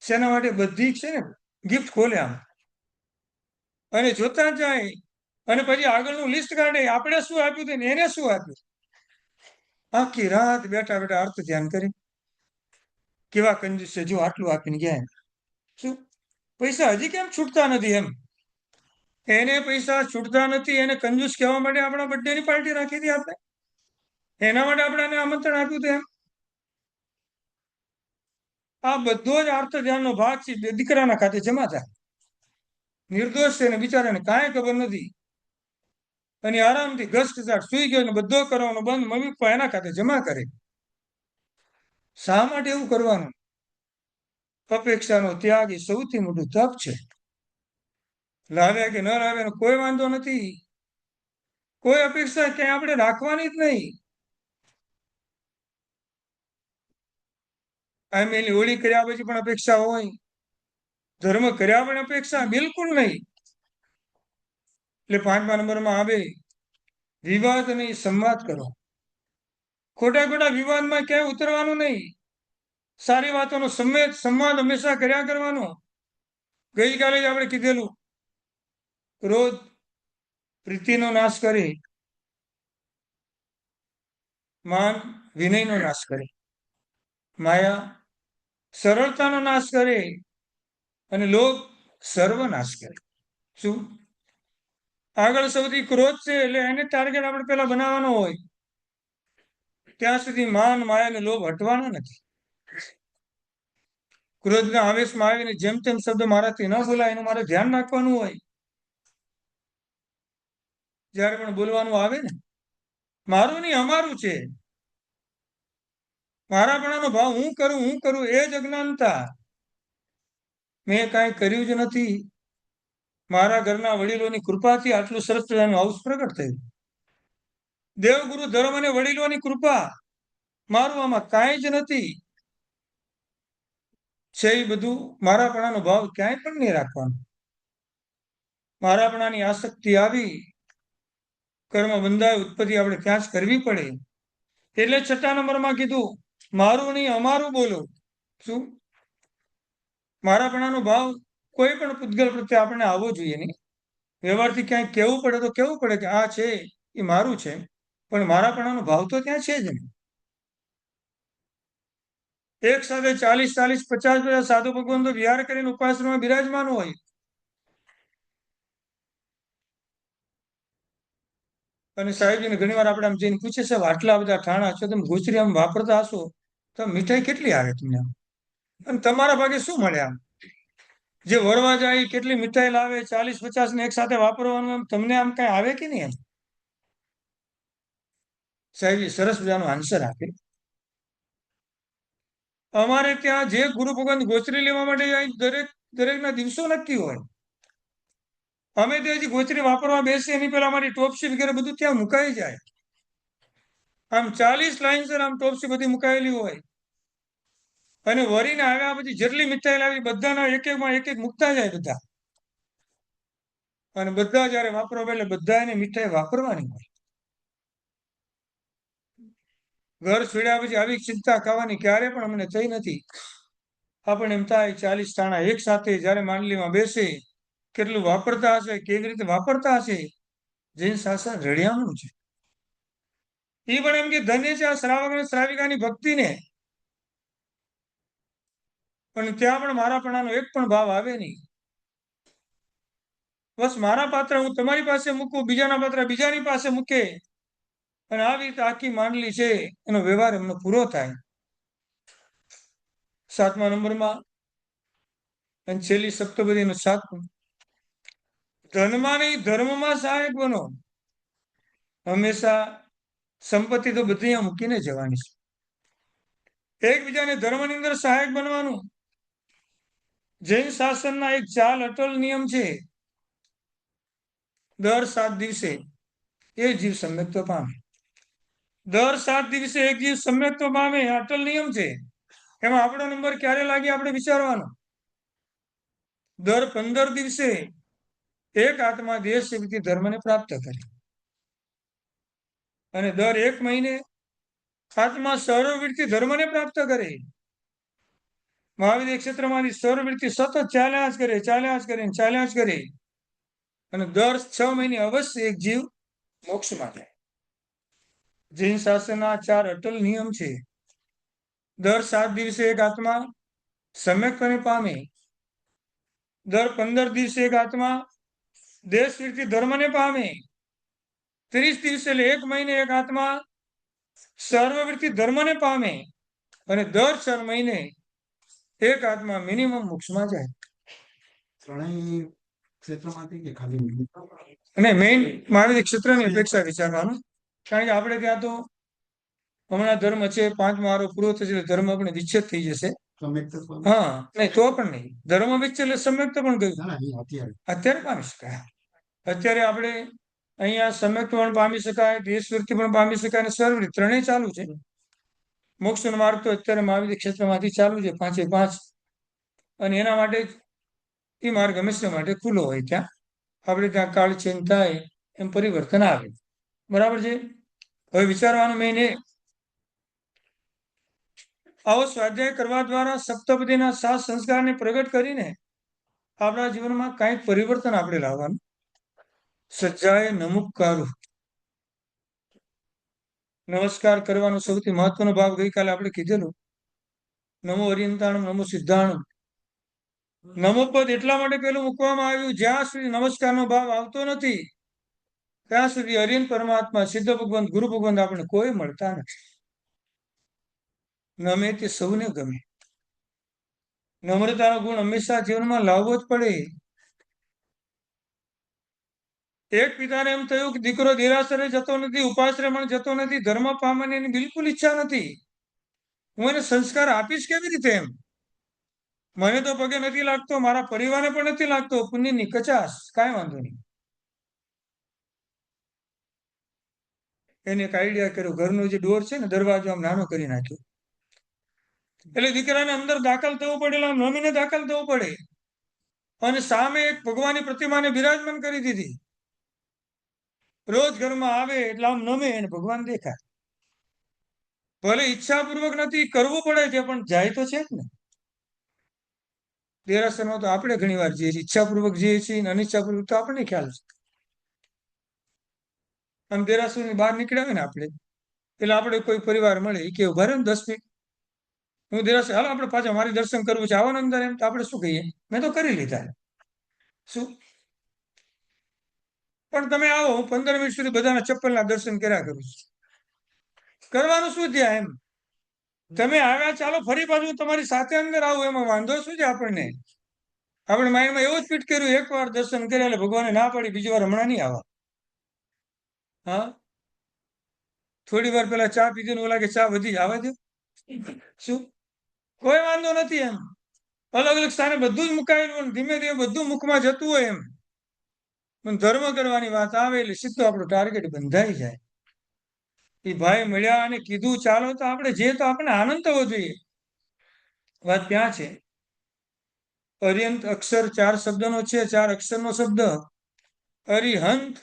શેના માટે? બધી છે ને ગિફ્ટ ખોલે આમ અને જોતા જાય અને પછી આગળનું લિસ્ટ કાઢે. આપણે શું આપ્યું હતું ને એને શું આપ્યું. આખી રાત બેઠા બેઠા અર્થ ધ્યાન કરી કેવા કંજૂસ છે, જો આટલું આપીને ગયા એમ. શું પૈસા હજી કેમ છૂટતા નથી એમ. એને પૈસા છૂટતા નથી, એને કંજૂસ કહેવા માટે આપણા બર્થડેની પાર્ટી રાખી હતી આપણે, એના માટે આપણે એને આમંત્રણ આપ્યું હતું એમ. આ બધો જ અર્થ ધ્યાનનો ભાગ છે, દીકરાના ખાતે જમા થાય. નિર્દોષ છે ને બિચારાને કાંઈ ખબર નથી અને આરામથી ઘસઘસાટ સુઈ ગયો ને બધો કરવાનો બંધ, મમ્મી પપ્પા એના ખાતે જમા કરે. શા માટે એવું કરવાનું? અપેક્ષાનો ત્યાગ એ સૌથી મોટું તપ છે. લાવ્યા કે ન લાવ્યા કોઈ વાંધો નથી. કોઈ અપેક્ષા ક્યાંય આપણે રાખવાની જ નહીં. એની હોળી કર્યા પછી પણ અપેક્ષા હોય, ધર્મ કર્યા પણ અપેક્ષા બિલકુલ નહીં. એટલે 5મા નંબરમાં આવે વિવાદ નહીં, સંવાદ કરો. ખોટા ખોટા વિવાદમાં ક્યાંય ઉતરવાનું નહીં. સારી વાતોનો સંવાદ હંમેશા કર્યા કરવાનો. ગઈકાલે જ આપણે કીધેલું, ક્રોધ પ્રીતિનો નાશ કરે, માન વિનયનો નાશ કરે, માયા સરળતાનો નાશ કરે અને લોભ સર્વનાશ કરે. શું? આગળ સૌથી ક્રોધ છે એટલે એને ટાર્ગેટ આપણે પેલા બનાવવાનો હોય. ત્યાં સુધી માન માયા અને લોભ હટવાનો નથી. ક્રોધના આવેશમાં આવીને જેમ તેમ શબ્દ મારાથી ન બોલાય એનું મારે ધ્યાન રાખવાનું હોય. જ્યારે પણ બોલવાનું આવે ને, મારું નહીં અમારું છે. મારાપણાનો ભાવ હું કરું એ જ અજ્ઞાનતા. મેં કાંઈ કર્યું જ નથી. મારા ઘરના વડીલોની કૃપાથી આટલું સરસ મજાનું હાઉસ પ્રગટ થયું. દેવગુરુ ધર્મ અને વડીલોની કૃપા, મારું આમાં કાંઈ જ નથી. છે એ બધું મારાપણાનો ભાવ ક્યાંય પણ નહીં રાખવાનો. મારાપણાની આસક્તિ આવી, કર્મ બંધાય, ઉત્પત્તિ આપણે ત્યાં જ કરવી પડે. એટલે 6 નંબરમાં કીધું, મારું નહીં અમારું બોલો. શું? મારાપણાનો ભાવ કોઈ પણ પૂતગલ પ્રત્યે આપણે આવવો જોઈએ નહીં. વ્યવહારથી ક્યાંય કહેવું પડે તો કહેવું પડે કે આ છે એ મારું છે, પણ મારાપણાનો ભાવ તો ત્યાં છે જ નહીં. એક સાથે 40, 40, 50 સાધુ ભગવાન તો વિહાર કરીને ઉપાસનામાં બિરાજમાન હોય. અને સાહેબજીને ઘણી વાર આપણે આમ જઈને પૂછે, સાહેબ આટલા બધા ઠાણા છો, તમે ગોચરી આમ વાપરતા હશો તો મીઠાઈ કેટલી આવે તમને આમ? અને તમારા ભાગે શું મળે આમ? જે વળવા જાય એ કેટલી મીઠાઈ લાવે, 40, 50 ને એક સાથે વાપરવાનું, આમ તમને આમ કઈ આવે કે નહીં? એમ સાહેબજી સરસ મજાનો આન્સર આપે. અમારે ત્યાં જે ગુરુ ભગવાન ગોચરી લેવા માટે જાય, દરેકના દિવસો નક્કી હોય. અમે તો હજી ગોચરી વાપરવા બેસીએ એની પહેલા અમારી ટોપસી વગેરે બધું ત્યાં મુકાઈ જાય. આમ 40 લાઈનસર આમ ટોપસી બધી મુકાયેલી હોય. અને વરીને આવ્યા પછી જેટલી મીઠાઈ લાવી બધાના એક એકમાં એક એક મૂકતા જાય બધા. અને બધા જયારે વાપરવા એટલે બધા એને મીઠાઈ વાપરવાની હોય. ઘર છોડ્યા પછી આવી ચિંતા ખાવાની ક્યારે પણ અમને થઈ નથી. આપણને એમ થાય 40 ટાણા એક સાથે જયારે માંડલીમાં બેસે, કેટલું વાપરતા હશે, કેવી રીતે વાપરતા હશે. જૈન શાસન રડિયામણું છે. એ પણ એમ કે ધન્ય છે આ શ્રાવક અને શ્રાવિકાની ભક્તિને. પણ ત્યાં પણ મારાપણાનો એક પણ ભાવ આવે નહીં. બસ મારા પાત્ર હું તમારી પાસે મૂકું, બીજાના પાત્ર બીજાની પાસે મૂકે, અને આવી રીતે આખી માંડલી છે એનો વ્યવહાર એમનો પૂરો થાય. 7મા નંબરમાં અને છેલ્લી સપ્તપદીનો 7, ધનમાં નહીં ધર્મમાં સહાયક બનો. હંમેશા સંપત્તિ તો બધી અહીંયા મૂકીને જવાની છે. એકબીજાને ધર્મની અંદર સહાયક બનવાનું. જૈન શાસનના એક ચાલ અટલ નિયમ છે, દર 7 દિવસે એક જીવ સમ્યક્ત પામે. દર 7 દિવસે એક જીવ સમ્યક્ત પામે, અટલ નિયમ છે. એમાં આપણો નંબર ક્યારે લાગે આપણે વિચારવાનો. દર 15 દિવસે એક આત્મા દેહ સેવથી ધર્મને પ્રાપ્ત કરે. અને દર 1 મહિને આત્મા સર્વવૃત્તિ ધર્મને પ્રાપ્ત કરે. મહાવીર ક્ષેત્રમાંથી સર્વવૃત્તિ સતત ચાલ્યા જ કરે. અને દર 6 મહિને અવશ્ય એક જીવ મોક્ષમાં જાય. જૈન શાસનના 4 અટલ નિયમ છે. દર 7 દિવસે એક આત્મા સમ્યક્તને પામે. દર 15 દિવસે એક આત્મા દેશ વૃત્તિ ધર્મને પામે. 30 દિવસે એટલે 1 મહિને એક આત્મા સર્વવૃત્તિ ધર્મને પામે. અને દર 4 મહિને એક આત્મા મિનિમમ મોક્ષમાં જાય. ત્રણેય ક્ષેત્રમાંથી કે ખાલી? અને મેઇન મહાવીર ક્ષેત્રની અપેક્ષા વિચારવાનું. કારણ કે આપણે ત્યાં તો હમણાં ધર્મ છે, 5મો આરો પૂરો થશે એટલે ધર્મ આપણે વિચ્છેદ થઈ જશે. હા, નહીં તો પણ નહીં. ધર્મ વિચ્છેદ એટલે સમ્યક્ત પણ ગયું. અત્યારે પામી શકાય. અત્યારે આપણે અહીંયા સમ્યક્ત પણ પામી શકાય, દેશવૃત્તિ પણ પામી શકાય, અને સર્વવૃત્તિ ત્રણેય ચાલુ છે. મોક્ષનો માર્ગ તો અત્યારે મહાવીર ક્ષેત્રમાંથી ચાલુ છે, 5એ 5. અને એના માટે એ માર્ગ હંમેશા માટે ખુલ્લો હોય. ત્યાં આપણે ત્યાં કાળ ચેન્જ થાય એમ પરિવર્તન આવે. બરાબર છે. હવે વિચારવાનું મેઇન એ, આવો સ્વાધ્યાય કરવા દ્વારા સપ્તપદીના 7 સંસ્કારને પ્રગટ કરીને આપણા જીવનમાં કાંઈક પરિવર્તન આપણે લાવવાનું. સજ્જાએ નમુકારું, નમસ્કાર કરવાનો સૌથી મહત્વનો ભાવ ગઈકાલે આપણે કીધેલું. નમો અરિયંતાણમ, નમો સિદ્ધાણમ. નમો પદ એટલા માટે પેલું મૂકવામાં આવ્યું, જ્યાં સુધી નમસ્કારનો ભાવ આવતો નથી ત્યાં સુધી અરિયંત પરમાત્મા, સિદ્ધ ભગવાન, ગુરુ ભગવાન આપણે કોઈ મળતા નથી. નમે તે સૌને ગમે. નમ્રતાનો ગુણ હંમેશા જીવનમાં લાવવો જ પડે. એક પિતાને એમ થયું કે દીકરો દેરાસરે જતો નથી, ઉપાશ્રય પણ જતો નથી, ધર્મ પામવાની એની બિલકુલ ઈચ્છા નથી. હું એને સંસ્કાર આપીશ કેવી રીતે એમ? મને તો પગે નથી લાગતો, મારા પરિવારને પણ નથી લાગતો, પુણ્યની કચાશ, કાંઈ વાંધો નહીં. એને એક આઈડિયા કર્યો, ઘરનો જે ડોર છે ને, દરવાજો આમ નાનો કરી નાખ્યો. એટલે દીકરાને અંદર દાખલ થવું પડે, આમ નમીને દાખલ થવું પડે. અને સામે એક ભગવાનની પ્રતિમાને બિરાજમાન કરી દીધી. રોજ ઘરમાં આવે એટલે આમ નમે અને ભગવાન દેખાય. ભલે ઈચ્છાપૂર્વક નથી, કરવું પડે છે, પણ જાય તો છે જ ને. દેરાસરમાં તો આપણે ઘણી વાર જઈએ છીએ, ઈચ્છાપૂર્વક જઈએ છીએ, અને અનિચ્છાપૂર્વક તો આપણને ખ્યાલ છે. આમ દેરાસરની બહાર નીકળ્યા હોય ને આપણે, એટલે આપણે કોઈ પરિવાર મળે એ કે ઉભા રહે ને 10 મિનિટ, હું દેરાસર, હાલો આપણે પાછા મારી દર્શન કરવું છે, આવો ને અંદર, એમ તો આપણે શું કહીએ, મેં તો કરી લીધા. શું? પણ તમે આવો, હું 15 મિનિટ સુધી બધાના ચપ્પલના દર્શન કર્યા કરું છું. કરવાનું શું ત્યાં એમ? તમે આવ્યા, ચાલો ફરી પાછું તમારી સાથે અંદર આવું, એમાં વાંધો શું છે આપણને? આપણે માઇન્ડમાં એવું જ ફિટ કર્યું, એકવાર દર્શન કર્યા એટલે ભગવાને ના પાડી, બીજી વાર હમણાં નહીં આવા. હા, થોડી વાર પેલા ચા પીધી ને ઓલા કે ચા વધી આવવા દો. શું? કોઈ વાંધો નથી એમ. અલગ અલગ સ્થાને બધું જ મુકાયેલું હોય, ધીમે ધીમે બધું મુખમાં જતું હોય એમ. પણ ધર્મ કરવાની વાત આવે એટલે સીધો આપણો ટાર્ગેટ બંધાઈ જાય. એ ભાઈ મળ્યા અને કીધું ચાલો, તો આપણે જે, તો આપણે આનંદ થવો જોઈએ. વાત ત્યાં છે. અર્યંત અક્ષર 4 શબ્દનો છે, 4 અક્ષરનો શબ્દ. અરિહંત,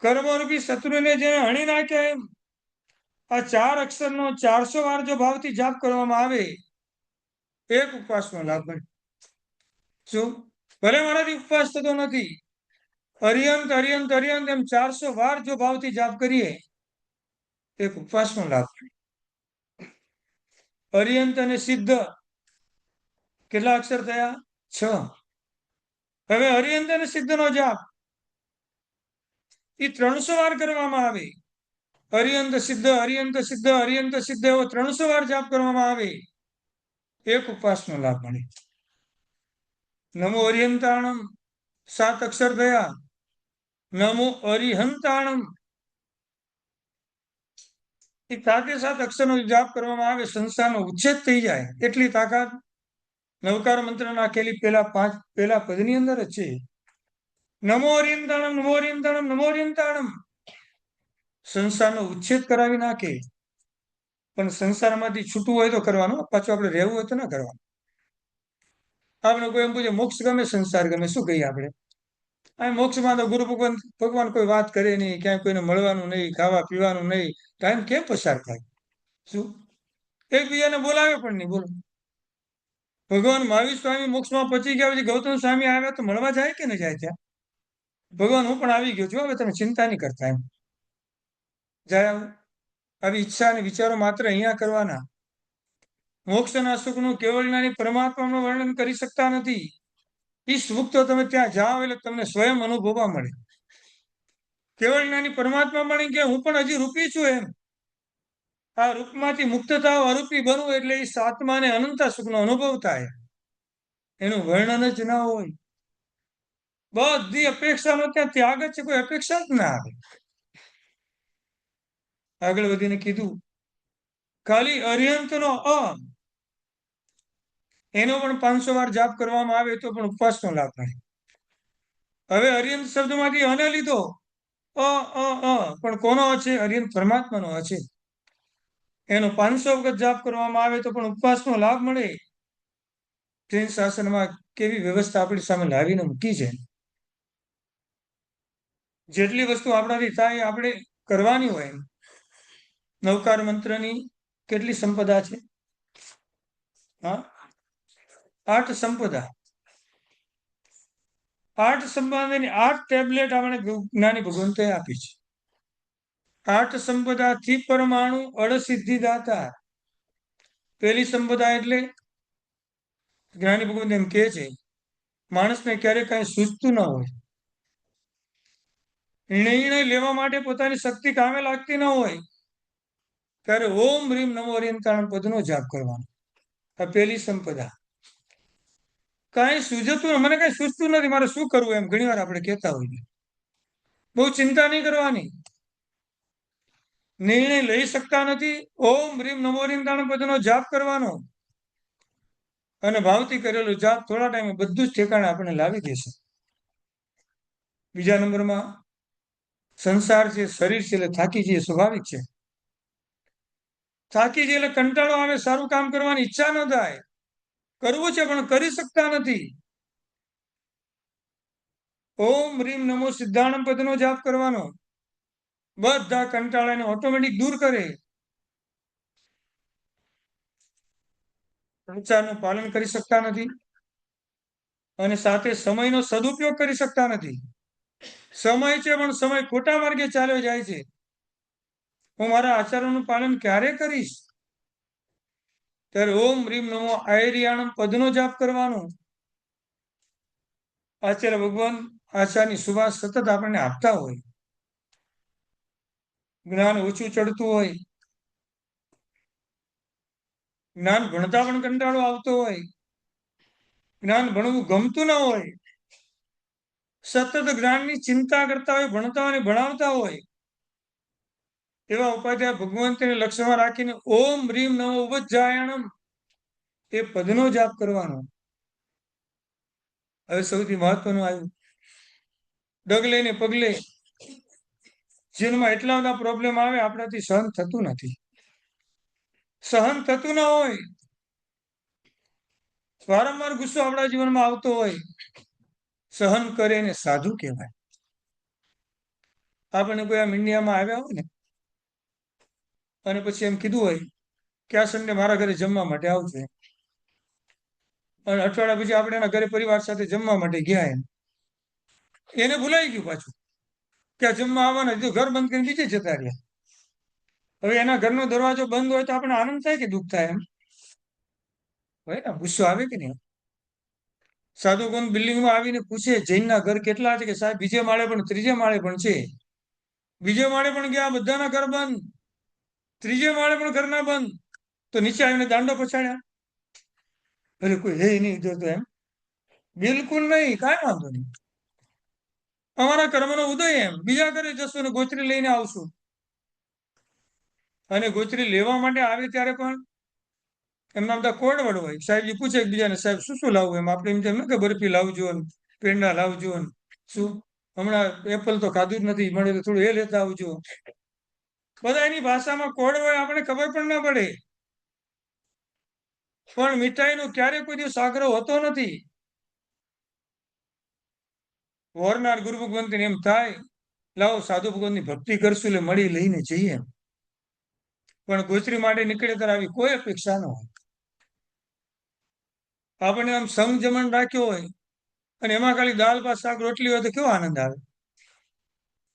કર્મરૂપી શત્રુને જેને હણી નાખ્યા એમ. આ 4 અક્ષરનો 400 વાર જો ભાવથી જાપ કરવામાં આવે, એક ઉપવાસનો લાભ મળે. શું? ભલે મારાથી ઉપવાસ થતો નથી, અરિયંત અરિયંત અરિયંત એમ 400 વાર જો ભાવથી જાપ કરીએ, એક ઉપવાસનો લાભ મળે. અરિયંત અને સિદ્ધ કેટલા અક્ષર થયા? 6. હવે અરિયંત અને સિદ્ધનો જાપ એ 300 વાર કરવામાં આવે. અરિયંત સિદ્ધ, અરિયંત સિદ્ધ, અરિયંત સિદ્ધ, એવો 300 વાર જાપ કરવામાં આવે, એક ઉપવાસનો લાભ મળે. નમો અરિયંતાણમ 7 અક્ષર થયા. નમો અરિહંતાણમ, એ 7 અક્ષરનો જાપ કરવામાં આવે, સંસારનો ઉચ્છેદ થઈ જાય, એટલી તાકાત નવકાર મંત્રના કેલી પેલા પદની અંદર જ છે. નમો અરિયંતાણમ, નમો અરિયંતાણમ, નમો અરિયંતાણમ, સંસારનો ઉચ્છેદ કરાવી નાખે. પણ સંસારમાંથી છૂટવું હોય તો કરવાનું, પાછું આપણે રહેવું હોય તો ના કરવાનું. આપણે કોઈ એમ પૂછે મોક્ષ ગમે સંસાર ગમે, શું કહીએ આપણે? આ મોક્ષમાં તો ગુરુ ભગવાન કોઈ વાત કરે નહીં, ક્યાંય કોઈને મળવાનું નહીં, ખાવા પીવાનું નહીં, ટાઈમ કેમ પસાર થાય? શું? એકબીજાને બોલાવે પણ નહીં, બોલો. ભગવાન મહાવીર સ્વામી મોક્ષમાં પહોંચી ગયા પછી ગૌતમ સ્વામી આવ્યા તો મળવા જાય કે ન જાય ત્યાં? ભગવાન હું પણ આવી ગયો છું, હવે તમે ચિંતા નહીં કરતા એમ. જાય આવું. આવી ઈચ્છા અને વિચારો માત્ર અહીંયા કરવાના. મોક્ષના સુખનું કેવળ જ્ઞાની પરમાત્માનું વર્ણન કરી શકતા નથી. એ સુખ તો તમે ત્યાં જાઓ એટલે તમને સ્વયં અનુભવવા મળે. કેવળ જ્ઞાની પરમાત્મા મળી કે હું પણ હજી રૂપી છું એમ. આ રૂપમાંથી મુક્ત થાવ, અરૂપી બનવું, એટલે એ સાતમા અને અનંતા સુખનો અનુભવ થાય. એનું વર્ણન જ ના હોય. બધી અપેક્ષાનો ત્યાં ત્યાગ જ છે, કોઈ અપેક્ષા જ ના આવે. આગળ વધીને કીધું, ખાલી અરિહંતનો અ, એનો પણ 500 વાર જાપ કરવામાં આવે તો પણ ઉપવાસનો લાભ મળે. હવે અરિહંત શબ્દમાંથી અને લીધો, અ અ અ, પણ કોનો છે? અરિહંત પરમાત્માનો છે. એનો 500 વખત જાપ કરવામાં આવે તો પણ ઉપવાસનો લાભ મળે. જૈન શાસનમાં કેવી વ્યવસ્થા આપણી સામે લાવીને મૂકી છે. જેટલી વસ્તુ આપણાથી થાય આપણે કરવાની હોય. નવકાર મંત્રની કેટલી સંપદા છે? હા, 8 સંપદા. 8 સંપદાની 8 ટેબ્લેટ આપણે જ્ઞાની ભગવંતોએ આપી છે. 8 સંપદાથી પરમાણુ અડસિદ્ધિ દાતા. પહેલી સંપદા એટલે જ્ઞાની ભગવંત એમ કહે છે, માણસને ક્યારેય કાંઈ સૂઝતું ન હોય, નિર્ણય લેવા માટે પોતાની શક્તિ કામે લાગતી ન હોય, ત્યારે ઓમ હ્રીમ નમો અરિયંતાણ પદનો જાપ કરવાનો. આ પહેલી સંપદા. કાંઈ સૂઝતું, મને કાંઈ સૂઝતું નથી, મારે શું કરવું એમ ઘણી વાર આપણે કહેતા હોઈએ. બહુ ચિંતા નહીં કરવાની. નિર્ણય લઈ શકતા નથી. ઓમ રીમ નમો રીમ તાણ પદનો જાપ કરવાનો અને ભાવથી કરેલો જાપ થોડા ટાઈમે બધું જ ઠેકાણે આપણે લાવી દેશે. બીજા નંબરમાં સંસાર છે, શરીર છે એટલે થાકી જઈએ, સ્વાભાવિક છે. થાકી જઈએ એટલે કંટાળો આવે, સારું કામ કરવાની ઈચ્છા ન થાય, કરવું છે પણ કરી શકતા નથી. ઓમ રીમ નમો સિદ્ધાણમ પદનો જાપ કરવાનો બધા કંટાળાને ઓટોમેટિક દૂર કરે. સંસારનું પાલન કરી શકતા નથી અને સાથે સમયનો સદુપયોગ કરી શકતા નથી. સમય છે પણ સમય ખોટા માર્ગે ચાલ્યો જાય છે. હું મારા આચારોનું પાલન ક્યારે કરીશ? ત્યારે ઓમ રીમ નમો આયરિયાણમ પદનો જાપ કરવાનો. આચાર્ય ભગવાન આચારની સુવાસ સતત આપણને આપતા હોય, જ્ઞાન ઓછું ચડતું હોય, જ્ઞાન ભણતા પણ કંટાળો આવતો હોય, જ્ઞાન ભણવું ગમતું ન હોય, સતત જ્ઞાનની ચિંતા કરતા હોય, ભણતા હોય ભણાવતા હોય, એવા ઉપાધ્યાય ભગવંતને લક્ષ્યમાં રાખીને ઓમ રીમ નમો ઉપજાયણમ એ પદનો જાપ કરવાનો. હવે સૌથી મહત્વનું આવ્યું, ડગલે ને પગલે જીવનમાં એટલા બધા પ્રોબ્લેમ આવે, આપણાથી સહન થતું નથી. સહન થતું ના હોય, વારંવાર ગુસ્સો આપણા જીવનમાં આવતો હોય, સહન કરે ને સાધુ કહેવાય. આપણે કોઈ આમ ઇન્ડિયામાં આવ્યા હોય ને અને પછી એમ કીધું હોય કે આ સન્ડે મારા ઘરે જમવા માટે આવજો, અને અઠવાડિયા પછી આપણે એના ઘરે પરિવાર સાથે જમવા માટે ગયા, એને ભૂલાઈ ગયું પાછું કે આ જમવા આવવાના, જો ઘર બંધ કરીને બીજે જતા રહ્યા. હવે એના ઘરનો દરવાજો બંધ હોય તો આપણે આનંદ થાય કે દુઃખ થાય? એમ હોય ને, ગુસ્સો આવે કે નહીં? સાધુ કોણ બિલ્ડિંગમાં આવીને પૂછે જૈનના ઘર કેટલા છે? કે સાહેબ બીજે માળે પણ ત્રીજે માળે પણ છે. બીજે માળે પણ ગયા, બધાના ઘર બંધ. ત્રીજે માળે પણ ઘરના બંધ. તો નીચે આવીને દાંડો પછાડ્યા. એટલે કોઈ હે નહીં જોતો એમ? બિલકુલ નહીં, કાંઈ વાંધો નહીં. અમારા કર્મનો ઉદય એમ, બીજા ઘરે જશું ને ગોચરી લઈને આવશું. અને ગોચરી લેવા માટે આવે ત્યારે પણ એમના બધા કોડવડ હોય. સાહેબજી પૂછે એકબીજાને, સાહેબ શું શું લાવવું? એમ આપણે એમ તેમ કે બરફી લાવજો ને પેંડા લાવજો ને શું, હમણાં એપલ તો ખાધું જ નથી, મળે તો થોડું એ લેતા આવજો. બધા એની ભાષામાં કોડ હોય, આપણે ખબર પણ ના પડે. પણ મીઠાઈનો ક્યારેય કોઈ દિવસ આગ્રહ હોતો નથી. વોરનાર ગુરુ ભગવંતને એમ થાય, લાવો સાધુ ભગવંતની ભક્તિ કરશું એટલે મળી લઈને જઈએ. પણ ગોચરી માટે નીકળે ત્યારે આવી કોઈ અપેક્ષા ન હોય. આપણે આમ સંગ જમણ રાખ્યો હોય અને એમાં ખાલી દાળ ભાત શાક રોટલી હોય તો કેવો આનંદ આવે?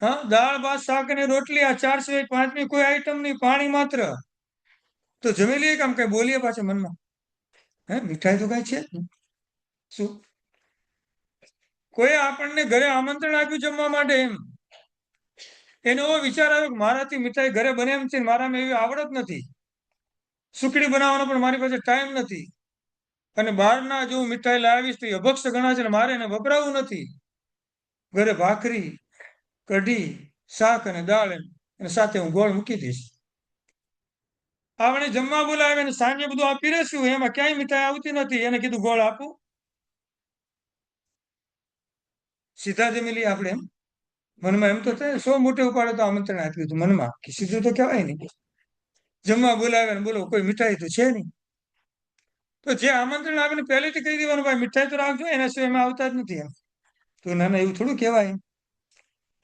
હા, દાળ ભાત શાક અને રોટલી, આ 4 સિવાય પાંચમી કોઈ આઈટમ નહીં, પાણી માત્ર. તો જમી લઈએ કે આમ કઈ બોલીએ પાછા મનમાં? હે, મીઠાઈ તો કઈ છે જ નહીં. શું કોઈ આપણને ઘરે આમંત્રણ આપ્યું જમવા માટે, એમ એનો એવો વિચાર આવ્યો કે મારાથી મીઠાઈ ઘરે બને એમ છે, મારામાં એવી આવડત નથી, સુખડી બનાવવાનો પણ મારી પાસે ટાઈમ નથી, અને બહારના જો મીઠાઈ લાવીશ તો એ અભક્ષ ગણા છે, મારે એને વપરાવું નથી. ઘરે ભાખરી, કઢી, શાક અને દાળ અને સાથે હું ગોળ મૂકી દઈશ. આપણે જમવા બોલાવે અને સાંજે બધું આપી રહેશું, એમાં ક્યાંય મીઠાઈ આવતી નથી. એને કીધું ગોળ આપું, સીધા જમી લઈએ આપણે એમ. મનમાં એમ તો થાય, 100 મોટે ઉપાડે તો આમંત્રણ આપ્યું હતું મનમાં, કે સીધું તો કહેવાય નહીં. જમવા બોલાવે ને બોલો કોઈ મીઠાઈ તો છે નહીં. તો જે આમંત્રણ આપીને પહેલેથી કહી દેવાનું, ભાઈ મીઠાઈ તો રાખજો, એના સિવાય એમાં આવતા જ નથી એમ. તો ના ના, એવું થોડું કહેવાય એમ.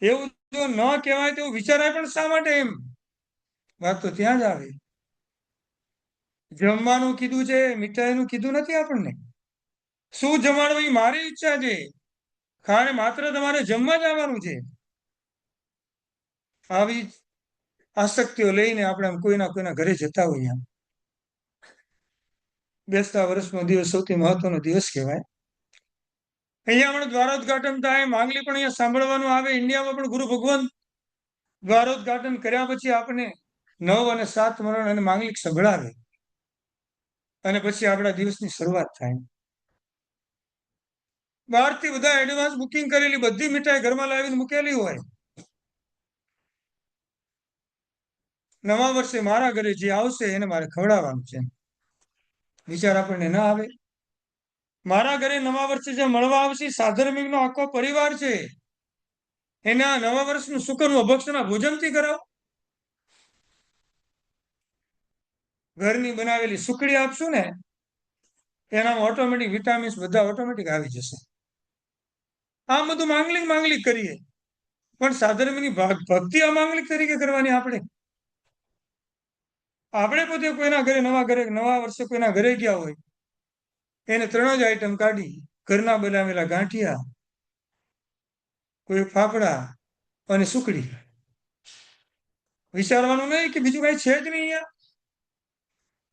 એવું જો ન કહેવાય તો વિચારાય પણ શા માટે એમ? વાત તો ત્યાં જ આવે. જમવાનું કીધું છે, મીઠાઈનું કીધું નથી આપણને. શું જમાડવું એ મારી ઈચ્છા છે, ખાને માત્ર તમારે જમવા જ આવવાનું છે. આવી આસક્તિઓ લઈને આપણે આમ કોઈના ઘરે જતા હોઈએ. બેસતા વર્ષનો દિવસ સૌથી મહત્વનો દિવસ કહેવાય. અહીંયા પણ દ્વારોદઘાટન થાય, માંગલી પણ અહીંયા સાંભળવાનું આવે. ઇન્ડિયામાં પણ ગુરુ ભગવાન દ્વારોદઘાટન કર્યા પછી આપણે 9 અને 7 મરણ અને માંગલિક સંભળાવે, અને પછી આપણા દિવસની શરૂઆત થાય. બહારથી બધા એડવાન્સ બુકિંગ કરેલી બધી મીઠાઈ ઘરમાં લાવીને મૂકેલી હોય. નવા વર્ષે મારા ઘરે જે આવશે એને મારે ખવડાવવાનું છે. વિચાર આપણને ના આવે? મારા ઘરે નવા વર્ષે જે મળવા આવશે સાધર્મિકનો આખો પરિવાર છે. એના નવા વર્ષનું શુકરનું અભક્ષના ભોજનથી કરાવો. ઘરની બનાવેલી સુખડી આપશું ને એનામાં ઓટોમેટિક વિટામિન્સ બધા ઓટોમેટિક આવી જશે. આમ બધું માંગલિક માંગલિક કરીએ, પણ સાધર્મની ભક્તિ અમાંગલિક તરીકે કરવાની આપણે. આપણે પોતે કોઈના ઘરે નવા વર્ષે કોઈના ઘરે ગયા હોય એને 3 જ આઈટમ કાઢી, ઘરના બનાવેલા ગાંઠિયા, કોઈ ફાફડા અને સુખડી. વિચારવાનું નહીં કે બીજું કઈ છે જ નહીં અહીંયા.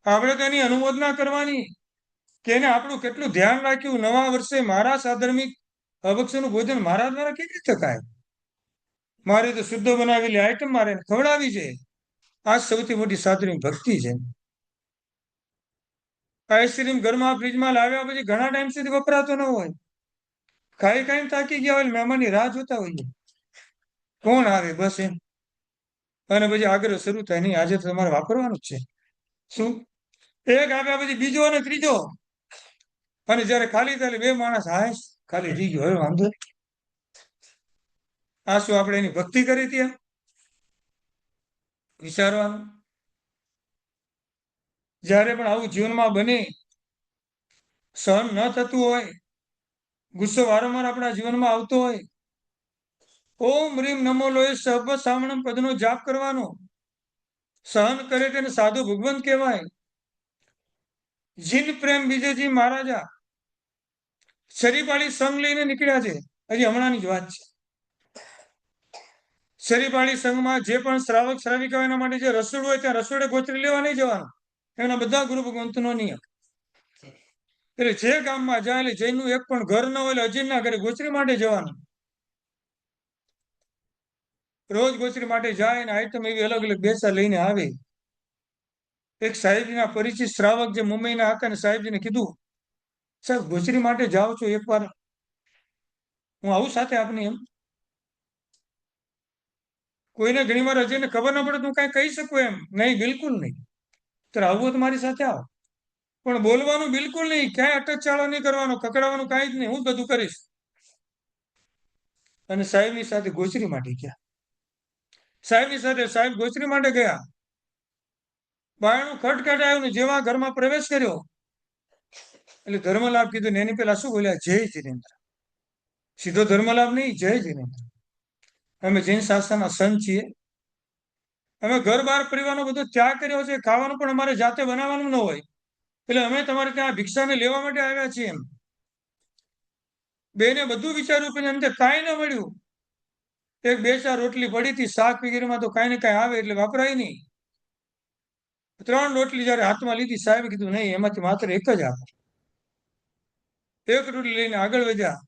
આપણે તેની અનુમોદના કરવાની કે એને આપણું કેટલું ધ્યાન રાખ્યું. નવા વર્ષે મારા સાધર્મિક અભક્ષનું ભોજન મારા દ્વારા કેવી રીતે થાય? મારે તો શુદ્ધ બનાવેલી આઈટમ મારે ખવડાવી છે. આ સૌથી મોટી સાધર્મિક ભક્તિ છે. આઈસ્ક્રીમ ઘરમાં ફ્રીજમાં લાવ્યા પછી ઘણા ટાઈમ સુધી વપરાતો ન હોય, ખાઈ થાકી ગયા હોય, મહેમાનની રાહ જોતા હોઈએ, કોણ આવે બસ એમ. અને પછી આગ્રહ શરૂ થાય, નહીં આજે તો તમારે વાપરવાનું જ છે. શું? એક આપ્યા પછી બીજો અને ત્રીજો, અને જયારે ખાલી થાય 2 માણસ હાય ખાલી થઈ ગયો, હવે વાંધો. આ શું આપણે એની ભક્તિ કરી ત્યાં? વિચારવાનું. જ્યારે પણ આવું જીવનમાં બને, સહન ન થતું હોય, ગુસ્સો વારંવાર આપણા જીવનમાં આવતો હોય, ઓમ રીમ નમો લોય સર્વ સામણમ પદનો જાપ કરવાનો. સહન કરે તેને સાધુ ભગવંત કહેવાય. જીન પ્રેમ વિજયજી મહારાજા શરીપાળી સંઘ લઈને નીકળ્યા છે. હજી હમણાંની જ વાત છે. શરીપાળી સંઘમાં જે પણ શ્રાવક શ્રાવિકા એના માટે જે રસોડું હોય ત્યાં રસોડે ગોચરી લેવા નહીં જવાનું. એના બધા ગુરુ ભગવંતનો નિયમ. એટલે જે ગામમાં જાય એટલે જૈનનું એક પણ ઘર ન હોય એટલે અજીરના ઘરે ગોચરી માટે જવાનું. રોજ ગોચરી માટે જાય ને આઈટમ એવી અલગ અલગ બેસા લઈને આવે. એક સાહેબના પરિચિત શ્રાવક જે મુંબઈના હતા ને સાહેબજીને કીધું, સાહેબ ગોચરી માટે જાઓ છો, એકવાર હું આવું સાથે આપને એમ. કોઈને ઘણી વાર અજયને ખબર ન પડે તો હું કાંઈ કહી શકું એમ? નહીં, બિલકુલ નહીં. તો આવવું તો મારી સાથે આવો, પણ બોલવાનું બિલકુલ નહીં, ક્યાંય અટકચાળો નહીં કરવાનો, કકડાવાનું કાંઈ જ નહીં, હું બધું કરીશ. અને સાહેબની સાથે ગોચરી માટે ગયા. સાહેબની સાથે સાહેબ ગોચરી માટે ગયા. બાયણું ખટખટાયું ને જેવા ઘરમાં પ્રવેશ કર્યો એટલે ધર્મલાભ કીધું ને એની પેલા શું બોલ્યા? જય જિનેન્દ્ર. સીધો ધર્મલાભ નહીં, જય જિનેન્દ્ર. અમે જૈન શાસ્ત્રના સંત છીએ. અમે ઘર બહાર પરિવારનો બધો ત્યાગ કર્યો છે. ખાવાનું પણ અમારે જાતે બનાવવાનું ન હોય, એટલે અમે તમારે ત્યાં ભિક્ષાને લેવા માટે આવ્યા છીએ એમ. બેને બધું વિચાર્યું પણ અંતે કાંઈ ન મળ્યું. એક 2-4 રોટલી પડી હતી, શાક વગેરેમાં તો કાંઈ ને કાંઈ આવે એટલે વપરાય નહીં. 3 રોટલી જયારે હાથમાં લીધી, સાહેબે કીધું નહીં, એમાંથી માત્ર એક જ આપો. એક રોટલી લઈને આગળ વધ્યા.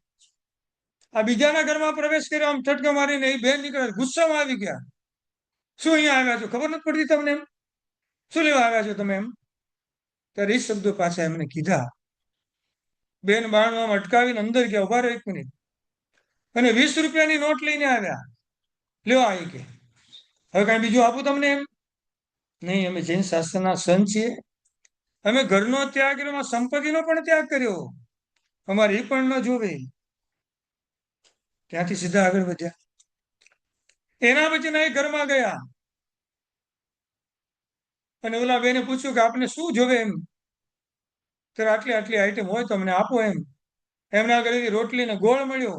આ બીજાના ઘરમાં પ્રવેશ કર્યો, આમ ઠટકા મારીને એ બેન નીકળ્યા, ગુસ્સામાં આવી ગયા. શું અહીંયા આવ્યા છો? ખબર નથી પડતી તમને એમ? શું લેવા આવ્યા છો તમે એમ? ત્યારે એ શબ્દો પાછા એમને કીધા. બેન બારણું અટકાવીને અંદર ગયા, ઉભા રહ્યો 1 મિનિટ, અને 20 રૂપિયાની નોટ લઈને આવ્યા. લ્યો આ કે હવે કાંઈ બીજું આપું તમને એમ? નહીં, અમે જૈન શાસ્ત્રના સંત છીએ. અમે ઘરનો ત્યાગ કર્યો, સંપત્તિનો પણ ત્યાગ કર્યો. અમારે એ પણ ન જોવે. ત્યાંથી સીધા આગળ વધ્યા. એના પછી એ ઘરમાં ગયા અને ઓલા બેને પૂછ્યું કે આપને શું જોવે એમ? ત્યારે આટલી આટલી આઈટમ હોય તો અમને આપો એમ. એમના ઘરેથી રોટલી ને ગોળ મળ્યો.